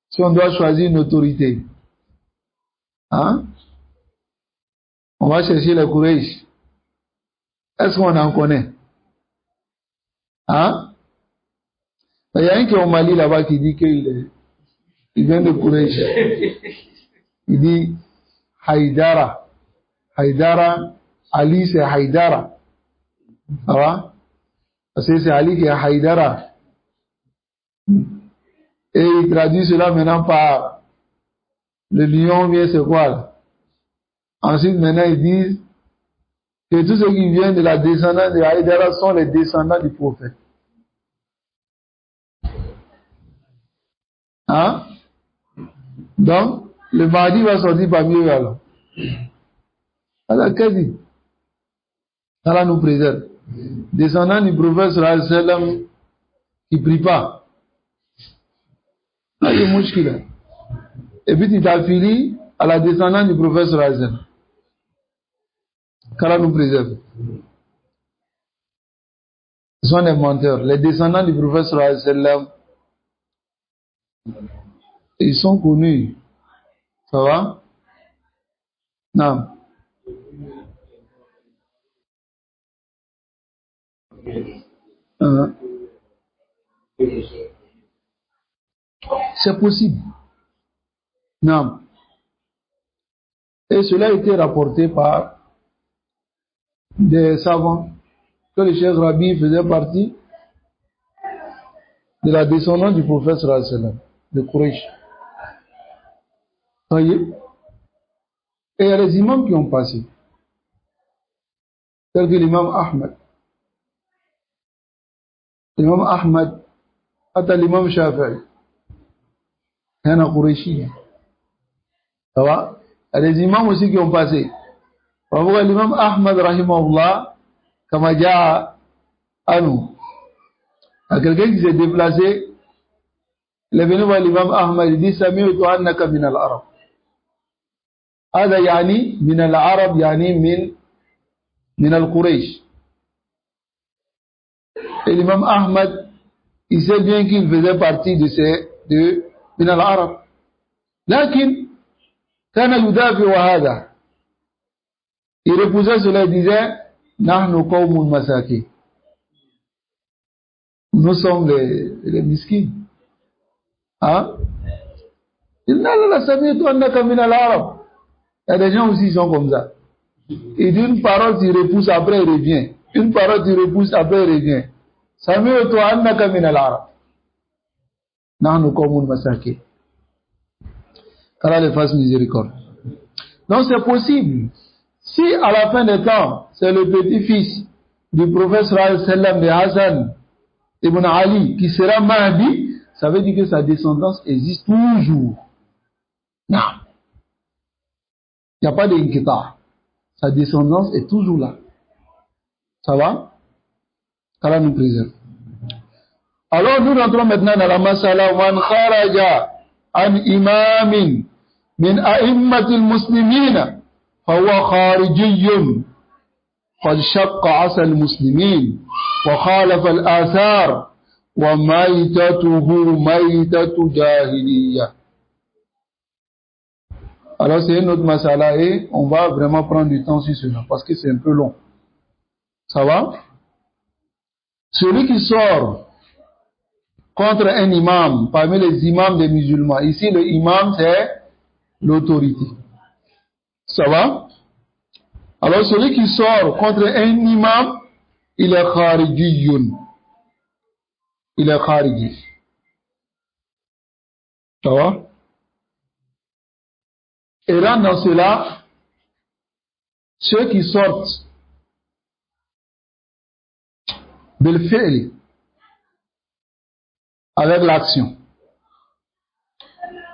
si on doit choisir une autorité, hein, on va chercher le Quraysh. Est-ce qu'on en connaît? Hein? Il y a un qui est au Mali là-bas qui dit qu'il vient de Quraysh. Il dit Haïdara. Haïdara, Ali c'est Haïdara. Ça va? Parce que c'est Ali qui est Haïdara. Et il traduit cela maintenant par le lion vient c'est quoi là? Ensuite maintenant ils disent que tous ceux qui viennent de la descendance de Haïdara sont les descendants du prophète. Hein? Donc Le Mahdi va sortir parmi eux alors. Alors, qu'est-ce qu'il dit? Allah nous préserve. Descendant du prophète sallallahu alayhi wa sallam qui ne prie pas. Là, il y a mouchkila. Et puis tu t'affilis à la descendante du prophète sallallahu alayhi wa sallam. Qu'Allah nous préserve. Ce sont des menteurs. Les descendants du prophète sallallahu alayhi wa sallam, ils sont connus. Ça va? Non. C'est possible. Non. Et cela a été rapporté par des savants que le Cheikh Rabi faisait partie de la descendance du prophète sallallahu alayhi wa sallam, de Quraysh. Voyez? Et il y a les imams qui ont passé, tels que l'imam Ahmad. L'imam Ahmad, attends l'imam Shafi'i. Il y en a Qurayshi. Ça va? Il y a des imams aussi qui ont passé. Pourquoi l'imam Ahmad, rahimahullah, comme a dit à nous, il y a quelqu'un qui s'est déplacé, il est venu voir l'imam Ahmad, il dit, Sami'tu annaka min al-Arab. هذا يعني من العرب يعني من القريش. Et l'imam Ahmad, il sait bien qu'il faisait partie de من العرب. لكن كان يدافع هذا. Il repoussait cela et disait نحن قوم مساكين. Nous sommes les miskins. Hein? Il n'a la سمعت أنك من العرب. Il y a des gens aussi qui sont comme ça. Et d'une parole, tu repousses, après il revient. Une parole, tu repousses, après il revient. سمعت أنك من العرب. نحن قوم مساكين. Qu'Allah les fasse miséricorde. Donc c'est possible. Si à la fin des temps, c'est le petit-fils du prophète sallallahu alayhi wa sallam de Hassan ibn Ali qui sera Mahdi, ça veut dire que sa descendance existe toujours. Non. Il n'y a pas d'inquiétude. Sa descendance est toujours là. Ça va? Qu'Allah nous préserve. Alors nous rentrons maintenant dans la masala man kharaja an imamin min a'immatil muslimina fahuwa kharijiyyun qad shaqqa 'asa al-muslimin wa khalafa al-athar wa maytatuhu maytatu jahiliyyah. Alors c'est une autre masala et on va vraiment prendre du temps sur cela parce que c'est un peu long. Ça va? Celui qui sort contre un imam parmi les imams des musulmans, ici le imam c'est l'autorité. Ça va? Alors celui qui sort contre un imam, il est kharijiyun. Il est khariji. Ça va? Et là, dans cela, ceux qui sortent bil fi'li, avec l'action,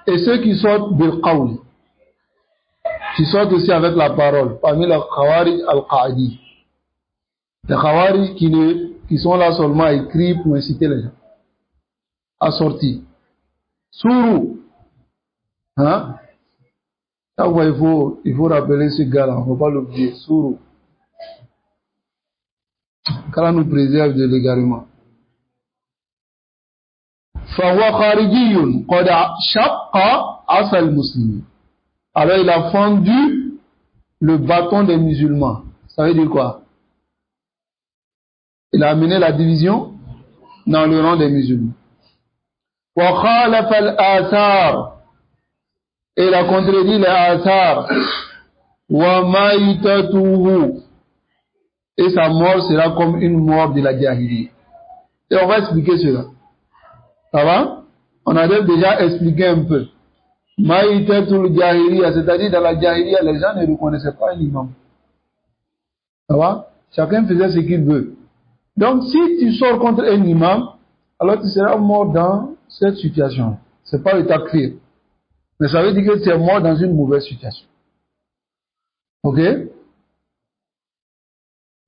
et ceux qui sortent bil qawli, qui sortent aussi avec la parole, parmi les khawarij al-qa'idi, les khawarij qui sont là seulement à écrire pour inciter les gens à sortir. Sourou, hein? Il faut rappeler ce gars-là, on ne faut pas l'oublier. Sourou. Qu'Allah nous préserve de l'égarement. Fawa kharijiyun qad shaqqa asa al-muslimin. Alors il a fendu le bâton des musulmans. Ça veut dire quoi? Il a amené la division dans le rang des musulmans. Wa khalafa al-athar. Et il a contredit les athar. Wa maïtatuhu. Et sa mort sera comme une mort de la jahiliya. Et on va expliquer cela. Ça va? On a déjà expliqué un peu. Maïtatul jahiliya, c'est-à-dire dans la jahiliya, les gens ne reconnaissaient pas un imam. Ça va? Chacun faisait ce qu'il veut. Donc si tu sors contre un imam, alors tu seras mort dans cette situation. C'est pas le takfir. Mais ça veut dire que c'est mort dans une mauvaise situation. Ok?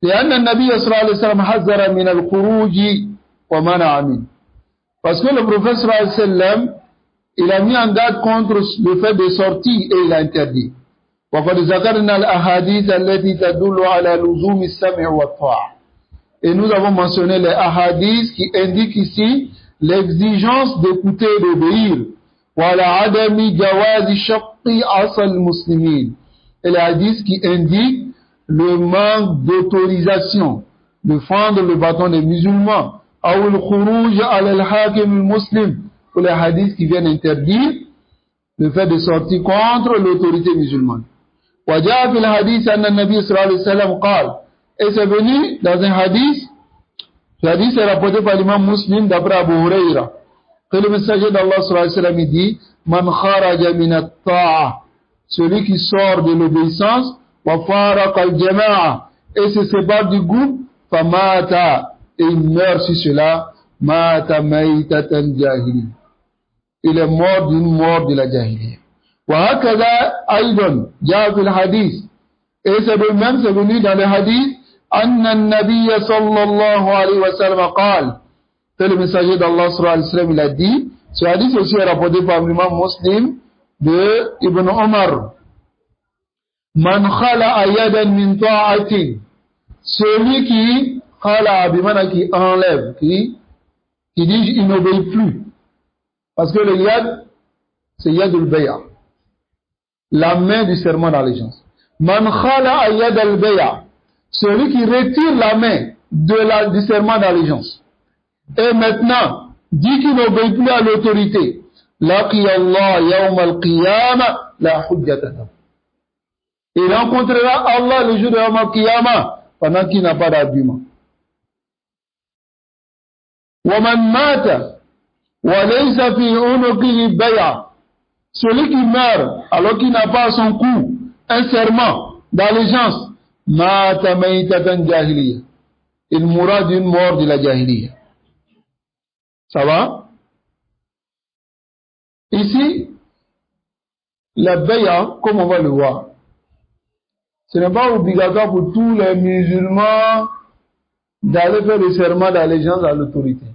لأن النبي صلى الله عليه وسلم حذر من الخروج ومنع منه. Parce que le prophète sallallahu alayhi wa sallam, il a mis en garde contre le fait de sortir et il a interdit. وقد ذكرنا الأحاديث التي تدل على لزوم السمع والطاعة. Et nous avons mentionné les ahadiths qui indiquent ici l'exigence d'écouter et d'obéir. وعلى عدم جواز شق عصا المسلمين. Et les hadiths qui indiquent le manque d'autorisation de fendre le bâton des musulmans. أو الخروج على الحاكم المسلم. Ou les hadiths qui viennent interdire le fait de sortir contre l'autorité musulmane. وجاء في الحديث أن النبي صلى الله عليه وسلم قال. Et c'est venu dans un hadith. Le hadith est rapporté par l'imam Muslim d'après Abu Huraira. Que le messager d'Allah sallallahu alayhi wa sallam dit Man kharaja min at-ta'a. Celui qui sort de l'obéissance. Wa faraqa al-jama'a. Et se sépare du groupe. Famata. Et il meurt sur cela. Mata maytatan jahili. Il est mort d'une mort de la jahiliya. Wa hakada aydan. Ja'a fil hadith. Et c'est de même, c'est venu dans le hadith. أن النبي صلى الله عليه وسلم قال. C'est le messager d'Allah sallallahu alayhi wa sallam, il a dit. Ce hadith aussi est rapporté par l'imam Muslim de Ibn Omar. Man khala yadan min ta'atin. Celui qui khala bimana qui enlève, qui dit il n'obéit plus. Parce que le yad, c'est yadul bay'a. La main du serment d'allégeance. Man khala yad al-bay'a. Celui qui retire la main du serment d'allégeance. Et maintenant, dit qu'il n'obéit plus à l'autorité. Laqiya Allah yawm al-qiyamah la hujjata. Il rencontrera Allah le jour de Yawm al-qiyamah pendant qu'il n'a pas d'argument. Wa man mata wa laysa fi unuqihi bay'a. Celui qui meurt alors qu'il n'a pas à son cou un serment d'allégeance. Mata maytatan jahiliya. Il mourra d'une mort de la jahiliya. Ça va? Ici, la bay'a, comme on va le voir, ce n'est pas obligatoire pour tous les musulmans d'aller faire le serment d'allégeance à l'autorité.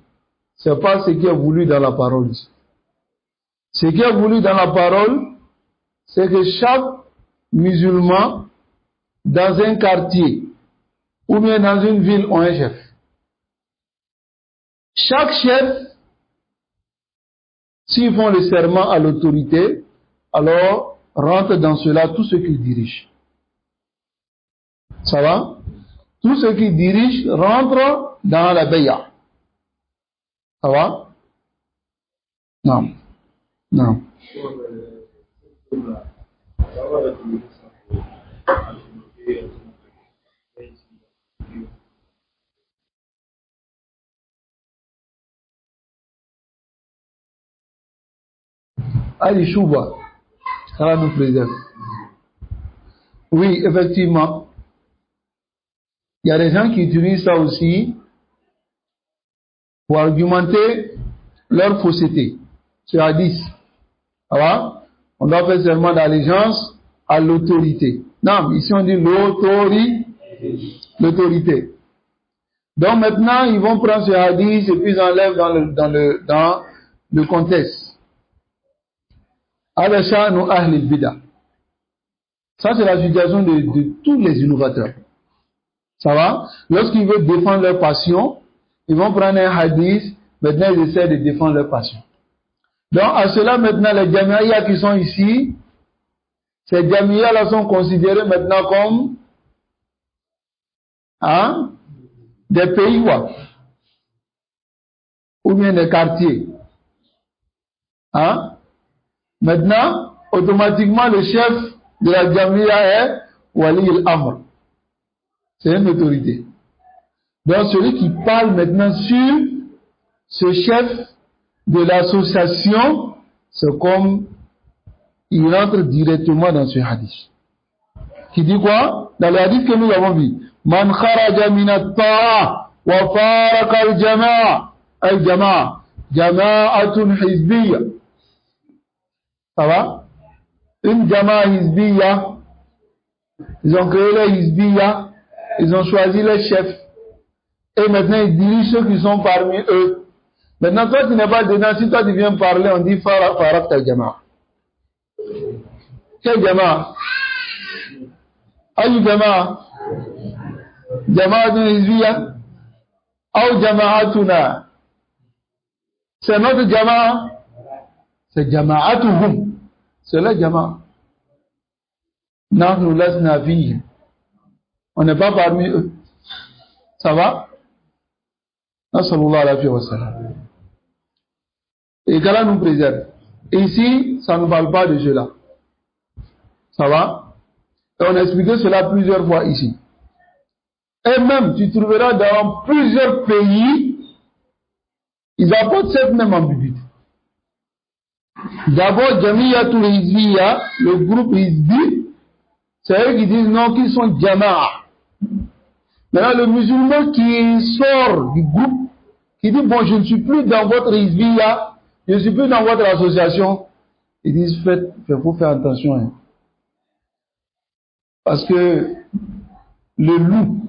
Ce n'est pas ce qui est voulu dans la parole. Ce qui est voulu dans la parole, c'est que chaque musulman dans un quartier ou bien dans une ville ont un chef. Chaque chef, s'ils font le serment à l'autorité, alors rentre dans cela tous ceux qui dirigent. Ça va? Tous ceux qui dirigent rentrent dans la bay'a. Ça va? Non. Non. Ali Chouba, ça nous préserve. Oui, effectivement. Il y a des gens qui utilisent ça aussi pour argumenter leur fausseté. C'est hadith. Ça va? On doit faire seulement d'allégeance à l'autorité. Non, ici on dit l'autorité. Donc maintenant, ils vont prendre ce hadith et puis ils enlèvent dans le contexte. Ça, c'est la situation de tous les innovateurs. Ça va? Lorsqu'ils veulent défendre leur passion, ils vont prendre un hadith, maintenant ils essaient de défendre leur passion. Donc, à cela, maintenant, les jamiyas qui sont ici, ces jamiyas-là sont considérés maintenant comme des pays, quoi. Ou bien des quartiers. Maintenant, automatiquement, le chef de la Jamia est Wali al-Amr. C'est une autorité. Donc, celui qui parle maintenant sur ce chef de l'association, c'est comme il rentre directement dans ce hadith. Qui dit quoi? Dans le hadith que nous avons vu. Man kharaja min at-ta'a wa faraqa al-jama'a. Al-jama'a. Jama'atun hizbiyya. Ça va? une Jama'a Hizbiya, ils ont créé les Hizbiya, ils ont choisi les chefs, et maintenant ils dirigent ceux qui sont parmi eux. Maintenant, toi, tu n'es pas dedans, si toi tu viens parler, on dit Faraq ta Jama'a. Quelle Jama'a? Aïe Jama'a? Jama'atun Hizbiya? Ou Jama'atuna? C'est notre Jama'a? C'est Jama'atuhum. C'est la Jama'a. Nahnu lasna fihim. On n'est pas parmi eux. Ça va? Nasallallahu alayhi wa sallam. Et qu'Allah nous préserve. Et ici, ça ne parle pas de cela. Ça va? Et on a expliqué cela plusieurs fois ici. Et même, tu trouveras dans plusieurs pays, ils apportent cette même ambiguïté. D'abord, Jamiyatul Hizbiya, le groupe Hizbi, c'est eux qui disent non, qu'ils sont Jama'a. Maintenant, le musulman qui sort du groupe, qui dit bon, je ne suis plus dans votre Hizbiya, je ne suis plus dans votre association, ils disent il faut faire attention. Hein. Parce que le loup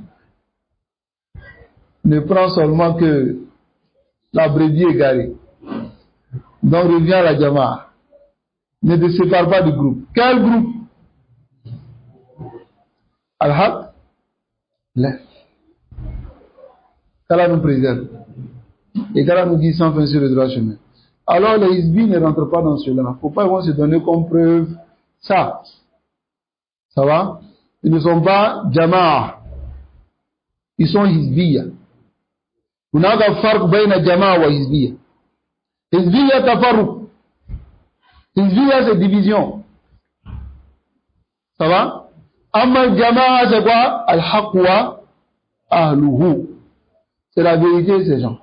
ne prend seulement que la brebis égarée. Donc revient à la Jama'a. Ne te sépare pas du groupe. Quel groupe? Al-Haq? Là. Qu'Allah nous préserve. Et qu'Allah nous dit sans fin sur le droit chemin. Alors les Hizbi ne rentrent pas dans cela. Il ne faut pas qu'ils vont se donner comme preuve ça. Ça va? Ils ne sont pas Jama'a. Ils sont Hizbiya. هناك فرق بين جماعة وحزبية. حزبية تفرق. حزبية c'est division. Ça va? أما الجماعة c'est quoi? الحق وأهله. C'est la vérité ces gens.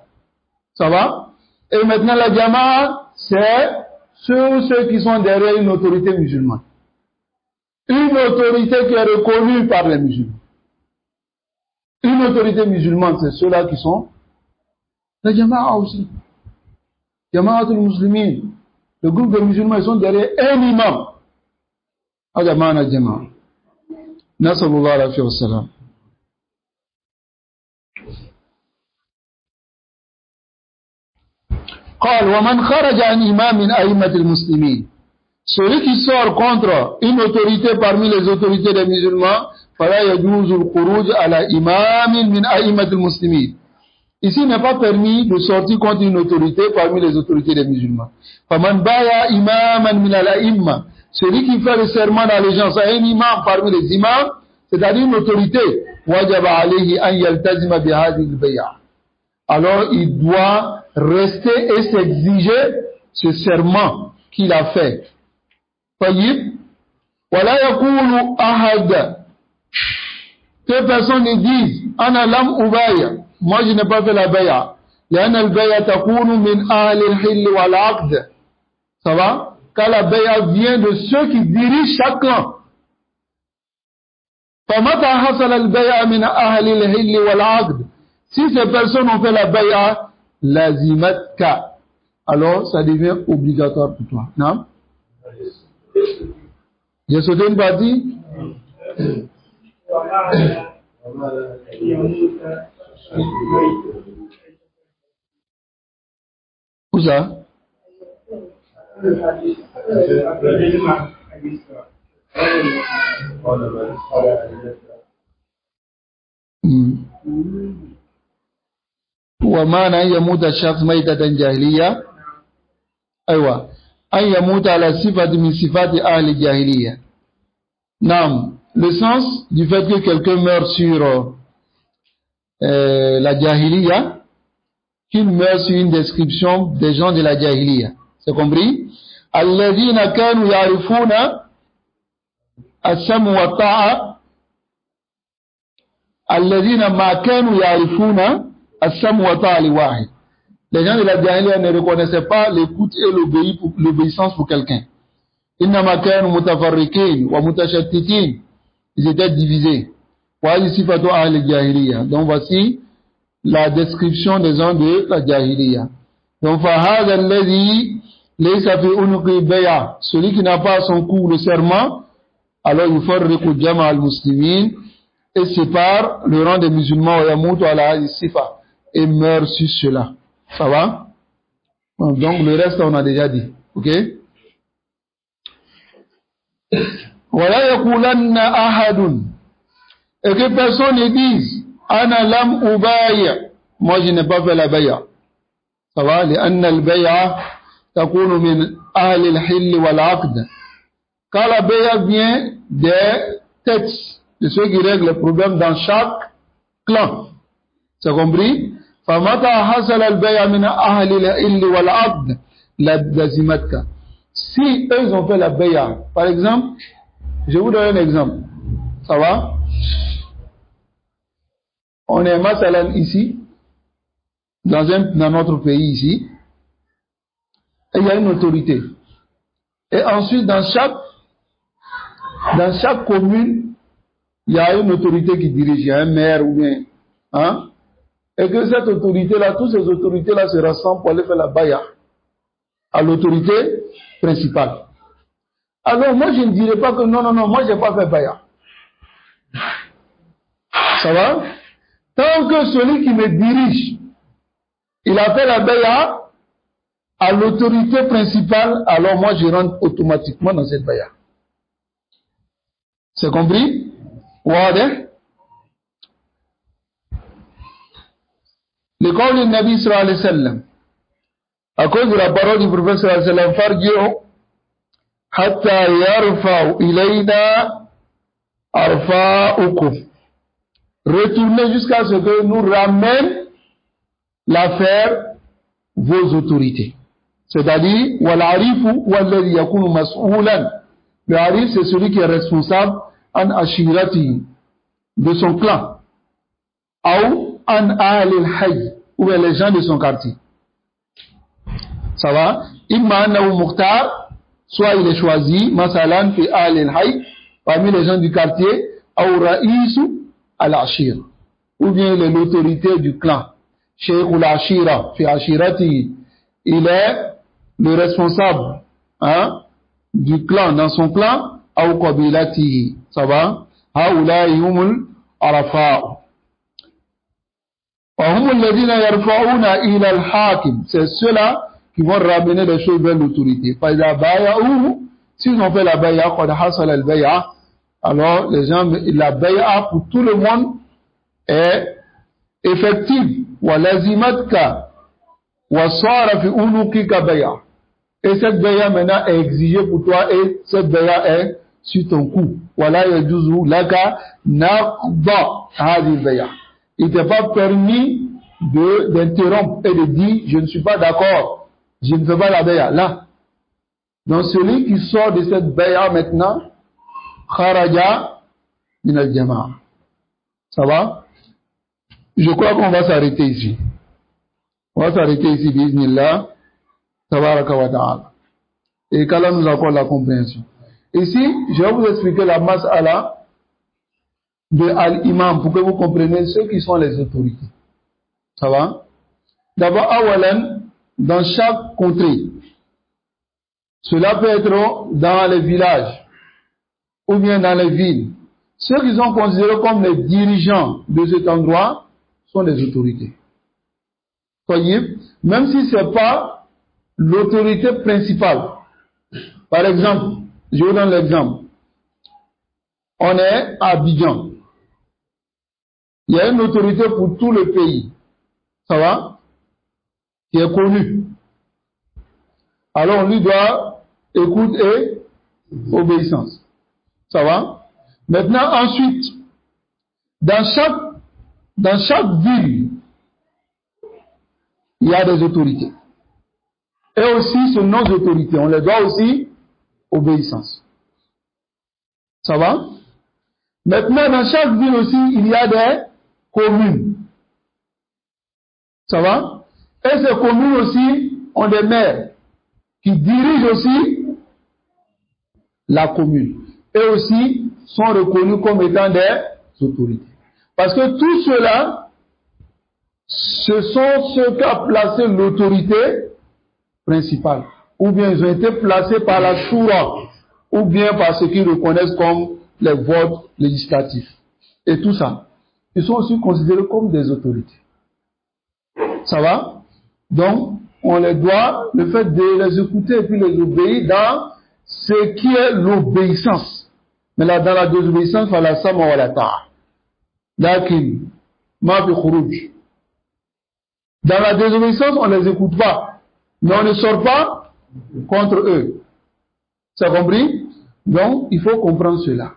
Ça va? Et maintenant la Jama'a c'est ceux qui sont derrière une autorité musulmane. Une autorité qui est reconnue par les musulmans. Une autorité musulmane, c'est ceux-là qui sont la Jama'a aussi. Jama'atul Muslimin. Le groupe de musulmans, ils sont derrière un imam. Jama'a. Nasallallahu alayhi wa sallam. قال ومن خرج عن إمام من أئمة المسلمين. Celui qui sort contre une autorité parmi les autorités des musulmans, فلا يجوز الخروج على إمام من أئمة المسلمين. Ici, il n'est pas permis de sortir contre une autorité parmi les autorités des musulmans. فمن بايع إماما من الأئمة. Celui qui fait le serment d'allégeance à un imam parmi les imams, c'est-à-dire une autorité, وجب عليه أن يلتزم بهذه البيعة. Alors, il doit rester et s'exiger ce serment qu'il a fait. طيب ولا يقول أحد que personne ne dise أنا لم أبايع moi je n'ai pas fait la bay'a لأن البيعة تكون من أهل الحل والعقد. Ça va? Car la bay'a vient de ceux qui dirigent chaque clan. فمتى حصل البيعة من أهل الحل والعقد. Si ces personnes ont fait la bay'a لازمتك, alors ça devient obligatoire pour toi. Non? J'ai sauté une partie. Où ça? ومعنى أن يموت الشخص ميتة جاهلية أيوة أن يموت على صفة من صفات أهل الجاهلية. Non, le sens du fait que quelqu'un meurt sur la jahiliya, qu'il meurt sur une description des gens de la jahiliya. C'est compris? الذين كانوا يعرفون السمع والطاعة الذين ما كانوا يعرفون السمع والطاعة لواحد. Les gens de la jahiliya ne reconnaissaient pas l'écoute et l'obéissance pour quelqu'un. إنما كانوا متفرقين ومتشتتين. Ils étaient divisés. وهذه صفة أهل الجاهلية. Donc voici la description des gens de la jahiliya. Donc فهذا الذي celui qui n'a pas à son cou le serment, alors il faut recourir al muslimin et sépare le rang des musulmans et meurt sur cela. Ça va? Donc le reste on a déjà dit. Ok? Voilà yaqulanna ahadun, et que personne ne dise ana lam ubaya, moi je n'ai pas fait la bay'a. Ça va? لأن البيعة تكون من أهل الحل والعقد. Quand la bay'a vient des textes de ceux qui règlent les problèmes dans chaque clan. C'est compris? فمتى حصل البيع من أهل الحل والعقد لازمتك. Si eux ont fait la bay'a, par exemple, je vous donne un exemple. Ça va? On est masalan ici, dans notre pays ici, et il y a une autorité. Et ensuite, dans chaque commune, il y a une autorité qui dirige, il y a un maire ou bien, hein? Et que cette autorité-là, toutes ces autorités-là se rassemblent pour aller faire la bay'a à l'autorité principale. Alors moi je ne dirais pas que non, moi je n'ai pas fait bay'a. Ça va? Tant que celui qui me dirige, il a fait la bay'a à l'autorité principale, alors moi je rentre automatiquement dans cette bay'a. C'est compris? Ouais. Le قول النبي صلى الله عليه وسلم, à cause de la parole du prophète صلى الله عليه وسلم, farji'u hatta yarfa'u ilayna arfa'ukum, retournez jusqu'à ce que nous ramène l'affaire vos autorités. C'est-à-dire, wal arifu walladhi yakunu mas'oulan. Le arif, c'est celui qui est responsable an ashirati, de son clan, ou an ahlil hayy, ou les gens de son quartier. Ça va? Imma annahu mukhtar, soit il est choisi, masalan fi ahlil hayy, parmi les gens du quartier, ou ra'isu al-ashir, ou bien il est l'autorité du clan. Cheikh al-ashira fi ashirati, il est le responsable, hein, du clan, dans son clan, ou qabilati. Ça va? Haoula'i humul arafa'u. C'est ceux-là qui vont ramener les choses vers l'autorité. S'ils ont fait la bay'a, alors les gens, la bay'a pour tout le monde est effective. Et cette bay'a maintenant est exigée pour toi, et cette bay'a est sur ton cou. Il t'est pas permis d'interrompre et de dire je ne suis pas d'accord, je ne fais pas la bay'a. Là, donc celui qui sort de cette bay'a maintenant, kharaja min al-jama'a. Ça va? Je crois qu'on va s'arrêter ici. On va s'arrêter ici, bismillah, tabaraka wa ta'ala. Et qu'Allah nous accorde la compréhension. Ici, je vais vous expliquer la mas'ala de al-imam pour que vous compreniez ceux qui sont les autorités. Ça va? D'abord, awalan, dans chaque contrée, cela peut être dans les villages ou bien dans les villes. Ceux qui sont considérés comme les dirigeants de cet endroit sont les autorités. Voyez, même si ce n'est pas l'autorité principale. Par exemple, je vous donne l'exemple. On est à Abidjan. Il y a une autorité pour tout le pays. Ça va? Qui est connue. Alors on lui doit écoute et obéissance. Ça va? Maintenant, ensuite, dans chaque ville, il y a des autorités. Et aussi, ce sont nos autorités. On les doit aussi obéissance. Ça va? Maintenant, dans chaque ville aussi, il y a des communes. Ça va? Et ces communes aussi ont des maires qui dirigent aussi la commune. Et aussi sont reconnus comme étant des autorités. Parce que tout cela, ce sont ceux qui ont placé l'autorité principale. ou bien ils ont été placés par la Shura, ou bien par ce qu'ils reconnaissent comme les votes législatifs. Et tout ça, ils sont aussi considérés comme des autorités. Ça va? Donc, on les doit, le fait de les écouter et puis les obéir dans ce qui est l'obéissance. Mais là, dans la désobéissance, il la sama wa la ta'a. Lakin, ma fi khuruj. Dans la désobéissance, on ne les écoute pas. Mais on ne sort pas contre eux. Ça compris? Donc, il faut comprendre cela.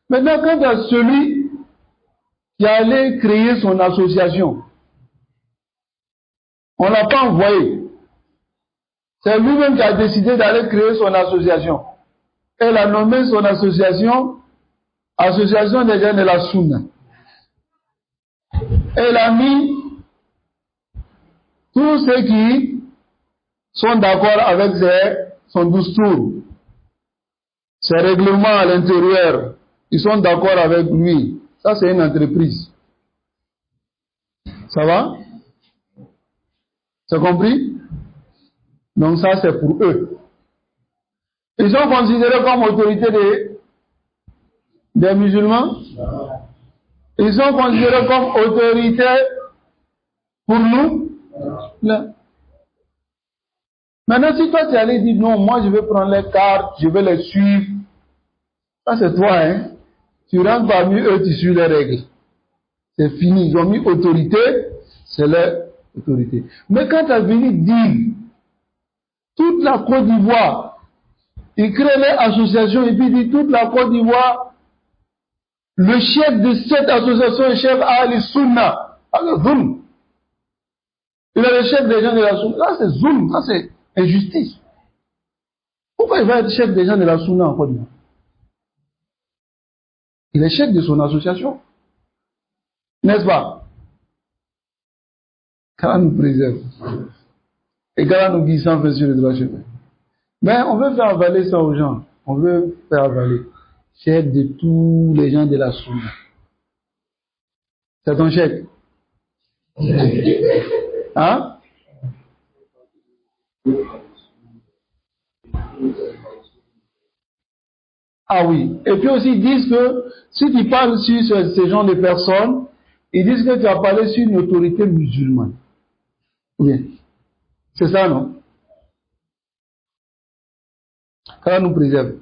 Maintenant, quant à celui qui allait créer son association, on ne l'a pas envoyé. C'est lui-même qui a décidé d'aller créer son association. Elle a nommé son association Association des gens de la Sunna. Elle a mis tous ceux qui sont d'accord avec son discours, ses règlements à l'intérieur, ils sont d'accord avec lui. Ça, c'est une entreprise. Ça va? C'est compris? Donc ça, c'est pour eux. Ils sont considérés comme autorité des musulmans. Ils sont considérés comme autorité pour nous. Là. Maintenant, si toi tu allais dire non, moi je vais prendre les cartes, je vais les suivre, ça c'est toi, hein. Tu rentres parmi eux, tu suis les règles. C'est fini. Ils ont mis autorité, c'est leur autorité. Mais quand tu as venu dire toute la Côte d'Ivoire, ils créent les associations et puis ils disent toute la Côte d'Ivoire, le chef de cette association est le chef Ali Sunna. Alors, Zoum. Il est le chef des gens de la Sunna. Là, c'est Zoum, ça c'est injustice. Pourquoi il va être chef des gens de la Sunna en Côte d'Ivoire? Il est chef de son association. N'est-ce pas? Qu'Allah nous préserve. Et qu'Allah nous guide sans faire sur le droit chemin. Mais on veut faire avaler ça aux gens. On veut faire avaler. Chef de tous les gens de la Sunna. C'est ton chef. Hein? Ah oui. Et puis aussi, ils disent que si tu parles sur ce genre de personnes, ils disent que tu as parlé sur une autorité musulmane. Oui. C'est ça, non? Qu'Allah nous préserve.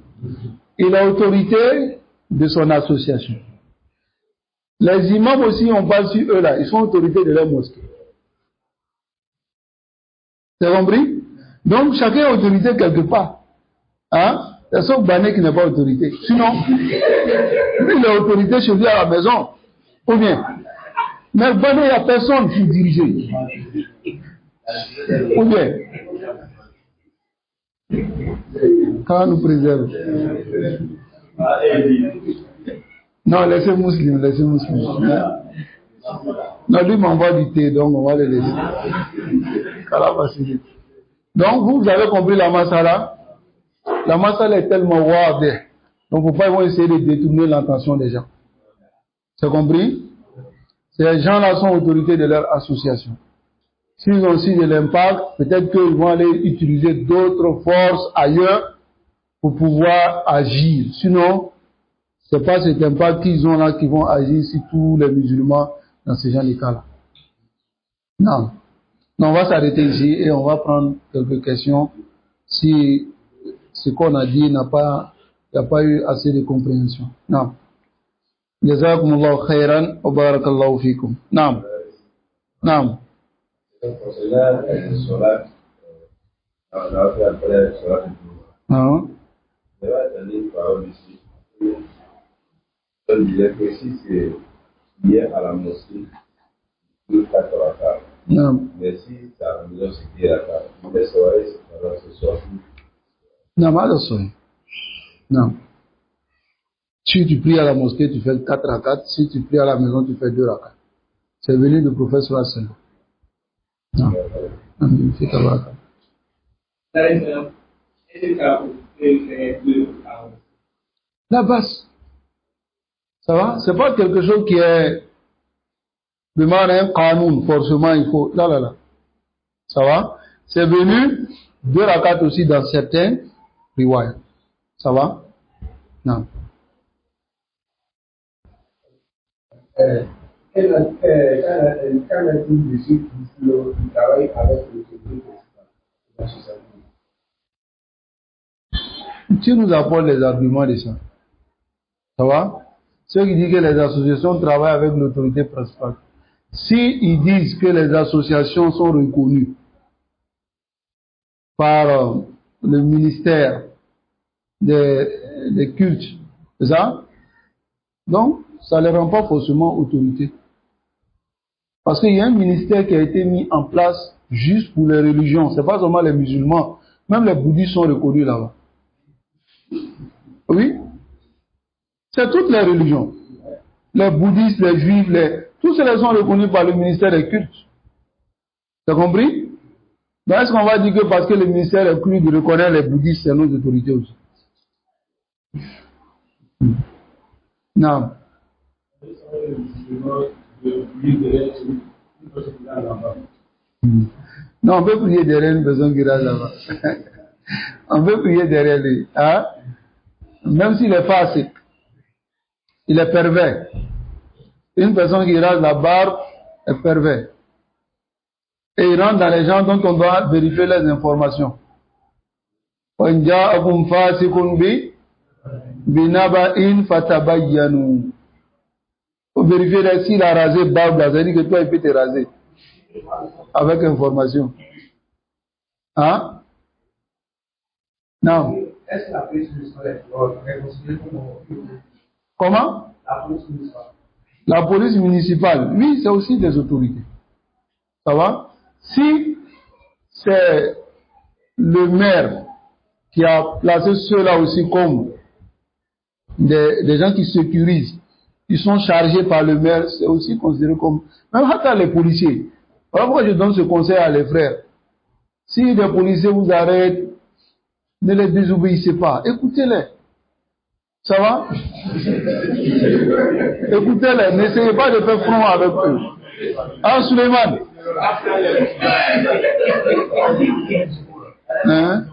Il a autorité de son association. Les imams aussi, on parle sur eux là, ils sont autorités de leur mosquée. C'est compris? Donc chacun a autorité quelque part. Hein? C'est sauf Bané qui n'est pas autorité. Sinon, lui il a autorité chez lui à la maison. Ou bien. Mais Bané, il n'y a personne qui dirige. Ou bien. Quand nous préserve. Non, laissez musulman, laissez musulman. Non, lui m'envoie du thé, donc on va le laisser. Qu'Allah facilite. Donc, vous avez compris la masala. La masala est tellement wade. Donc, faut pas essayer de détourner l'intention des gens. C'est compris? Ces gens-là sont autorités de leur association. S'ils ont aussi de l'impact, peut-être qu'ils vont aller utiliser d'autres forces ailleurs pour pouvoir agir. Sinon, c'est pas cet impact qu'ils ont là qui vont agir sur tous les musulmans dans ce genre de cas-là. Non. Non, on va s'arrêter ici et on va prendre quelques questions si ce qu'on a dit il n'y a pas eu assez de compréhension. Non. Jazakumullahu khairan wa barakallahu fikum. Non. Non. On disait que si c'est lié à la mosquée, il faut 4 rakats. Non. Mais si c'est à la maison, c'est 10 rakats. Les soirées, c'est soir. Non, mal soirée. Non. Si tu pries à la mosquée, tu fais 4 rakats. Si tu pries à la maison, tu fais 2 rakats. C'est venu du prophète sur la scène. Non. Non, c'est ta rakat. La basse. Ça va? C'est pas quelque chose qui est demande un qanoun, forcément il faut. Là. Ça va? C'est venu 2 rakats aussi dans certains riwayat. Ça va? Non. Quand est-il de ceux qui travaillent avec le société? Tu nous apportes les arguments de ça. Ça va? Ceux qui disent que les associations travaillent avec l'autorité principale. Si ils disent que les associations sont reconnues par le ministère des cultes, c'est ça? Donc, ça ne les rend pas forcément autorité. Parce qu'il y a un ministère qui a été mis en place juste pour les religions. Ce n'est pas seulement les musulmans. Même les bouddhistes sont reconnus là-bas. Oui? C'est toutes les religions. Les bouddhistes, les juifs, tous ceux-là sont reconnus par le ministère des cultes. Tu as compris? Donc est-ce qu'on va dire que parce que le ministère est cru de reconnaître les bouddhistes, c'est nos autorités aussi? Non. Non, on peut prier derrière une personne qui rase là-bas. On peut prier derrière lui. Hein? Même s'il est facile. Il est pervers. Une personne qui rase la barbe est pervers. Et il rentre dans les gens dont on doit vérifier les informations. Faut vérifier s'il a rasé barbe, ça veut dire que toi il peut te raser. Avec information. Hein? Non. Est-ce que la police municipale est considérée comme... Comment? La police municipale. La police municipale, oui, c'est aussi des autorités. Ça va? Si c'est le maire qui a placé ceux-là aussi comme des gens qui sécurisent, ils sont chargés par le maire, c'est aussi considéré comme... Même les policiers. Voilà pourquoi je donne ce conseil à les frères. Si des policiers vous arrêtent, ne les désobéissez pas. Écoutez-les. Ça va? Écoutez-les. N'essayez pas de faire front avec eux. Ah, Suleiman? Hein?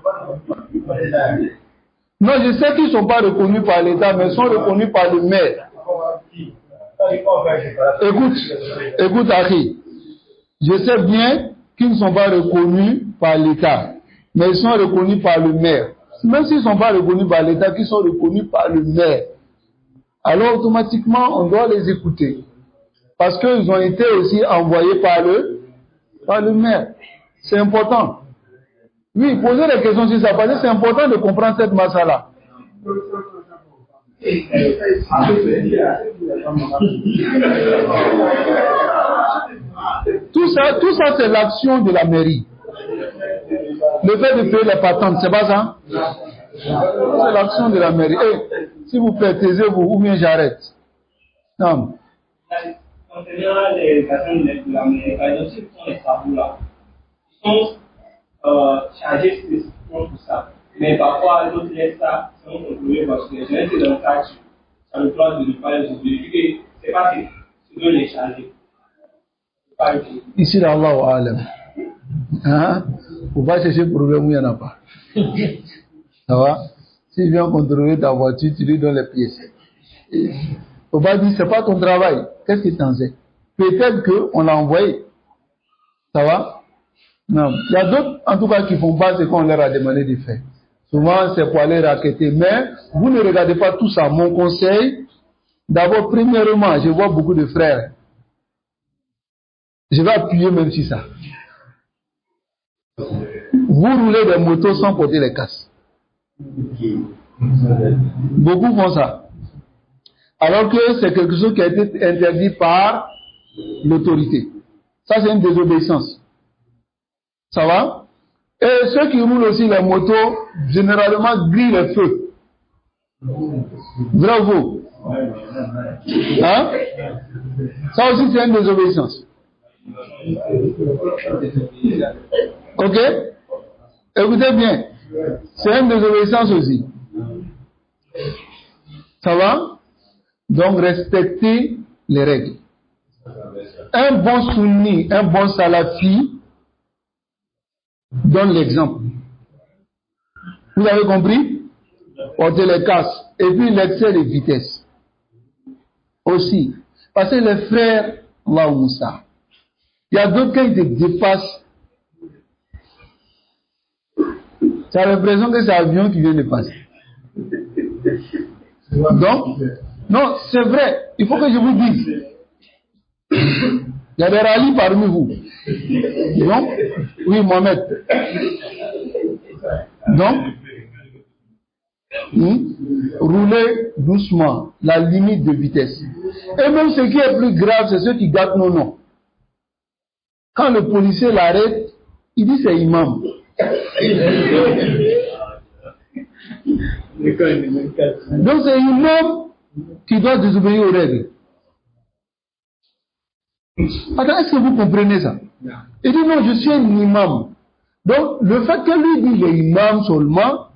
Non, je sais qu'ils ne sont pas reconnus par l'État, mais ils sont reconnus par le maire. Écoute, Harry. Je sais bien qu'ils ne sont pas reconnus par l'État, mais ils sont reconnus par le maire. Même s'ils ne sont pas reconnus par l'État, qu'ils sont reconnus par le maire. Alors automatiquement, on doit les écouter. Parce qu'ils ont été aussi envoyés par le maire. C'est important. Oui, posez des questions sur ça, parce que c'est important de comprendre cette masse-là. Tout ça c'est l'action de la mairie. Le fait de payer les patentes, c'est pas ça? C'est l'action de la mairie. S'il vous plaît, taisez-vous ou bien j'arrête. Non. Concernant les personnes de la mairie, par exemple, ceux qui sont les sabous là, ils sont chargés spécifiquement pour ça. Mais parfois, d'autres laissent ça, sont contrôlés parce que les gens étaient dans le cadre, ça le droit de ne pas les oublier. C'est pas que c'est de les charger. Ici, Allah wa alam. Hein? Faut pas chercher problème où il n'y en a pas. Ça va? S'il vient contrôler ta voiture, tu lui donnes les pièces. Faut pas dire, c'est pas ton travail. Qu'est-ce que tu en sais? Peut-être qu'on l'a envoyé. Ça va? Non. Il y a d'autres, en tout cas, qui font pas ce qu'on leur a demandé de faire. Souvent, c'est pour aller raqueter. Mais, vous ne regardez pas tout ça. Mon conseil, d'abord, premièrement, je vois beaucoup de frères. Je vais appuyer même sur ça. Vous roulez des motos sans porter les casques. Beaucoup font ça. Alors que c'est quelque chose qui a été interdit par l'autorité. Ça, c'est une désobéissance. Ça va? Et ceux qui roulent aussi les motos, généralement, grillent le feu. Bravo. Hein? Ça aussi, c'est une désobéissance. Ok? Écoutez bien. C'est une désobéissance aussi. Ça va? Donc, respectez les règles. Un bon sunni, un bon salafi donne l'exemple. Vous avez compris? Porter les casques. Et puis l'excès de vitesse. Aussi. Parce que les frères, Allah Moussa, il y a d'autres qui te dépassent. Tu as l'impression que c'est l'avion qui vient de passer. Donc, non, c'est vrai. Il faut que je vous dise. Il y a des rallyes parmi vous. Donc, oui, Mohamed. Donc, roulez doucement, la limite de vitesse. Et même ce qui est plus grave, c'est ceux qui gâtent nos noms. Quand le policier l'arrête, il dit c'est imam. Donc c'est imam qui doit désobéir aux règles. Attends, est-ce que vous comprenez ça? Il dit non, je suis un imam. Donc le fait que lui dit le imam seulement,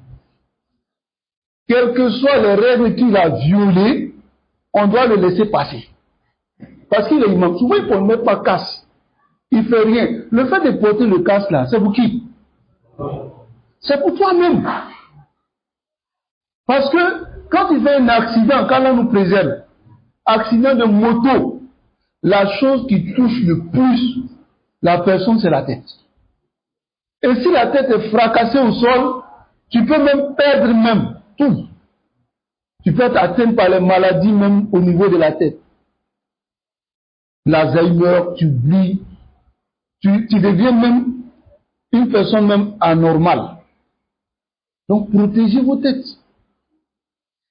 quelles que soient les règles qu'il a violées, on doit le laisser passer. Parce qu'il est imam. Souvent il ne peut même pas casse. Il ne fait rien. Le fait de porter le casque là, c'est pour qui? C'est pour toi-même. Parce que quand il fait un accident, quand on nous préserve, accident de moto, la chose qui touche le plus la personne, c'est la tête. Et si la tête est fracassée au sol, tu peux même perdre même tout. Tu peux être atteint par les maladies même au niveau de la tête. L'Alzheimer, tu oublies. Tu deviens même une personne même anormale. Donc, protégez vos têtes.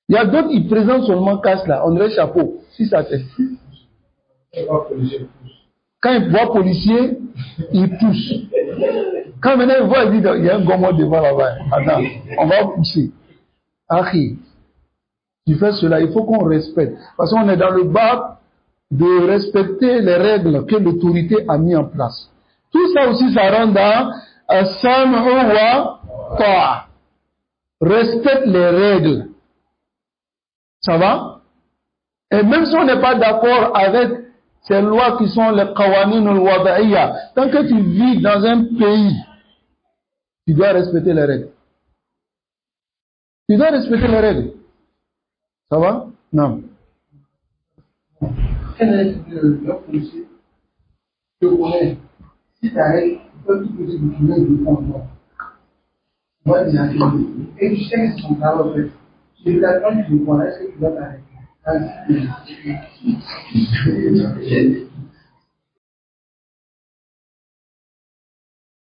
Il y a d'autres qui présentent seulement casse là, on dirait chapeau, si ça tête. Quand il voit policier, il pousse. Quand maintenant il voit, il dit, il y a un gommon devant là-bas. Attends, on va pousser. Ahi, tu fais cela, il faut qu'on respecte. Parce qu'on est dans le bas de respecter les règles que l'autorité a mis en place. Tout ça aussi, ça rentre dans As-Sam'u wa Ta'a. Respecte les règles. Ça va? Et même si on n'est pas d'accord avec ces lois qui sont les qawanin al-wada'iyya, tant que tu vis dans un pays, tu dois respecter les règles. Tu dois respecter les règles. Ça va? Non. Quel est le policier que vous connaissez? Si tu arrêtes, tu peux tout poser du tunnel de contrôle. Moi, j'ai arrêté. Et tu sais que c'est son travail, en fait. Je lui ai dit, tu le connais, est-ce que tu dois t'arrêter?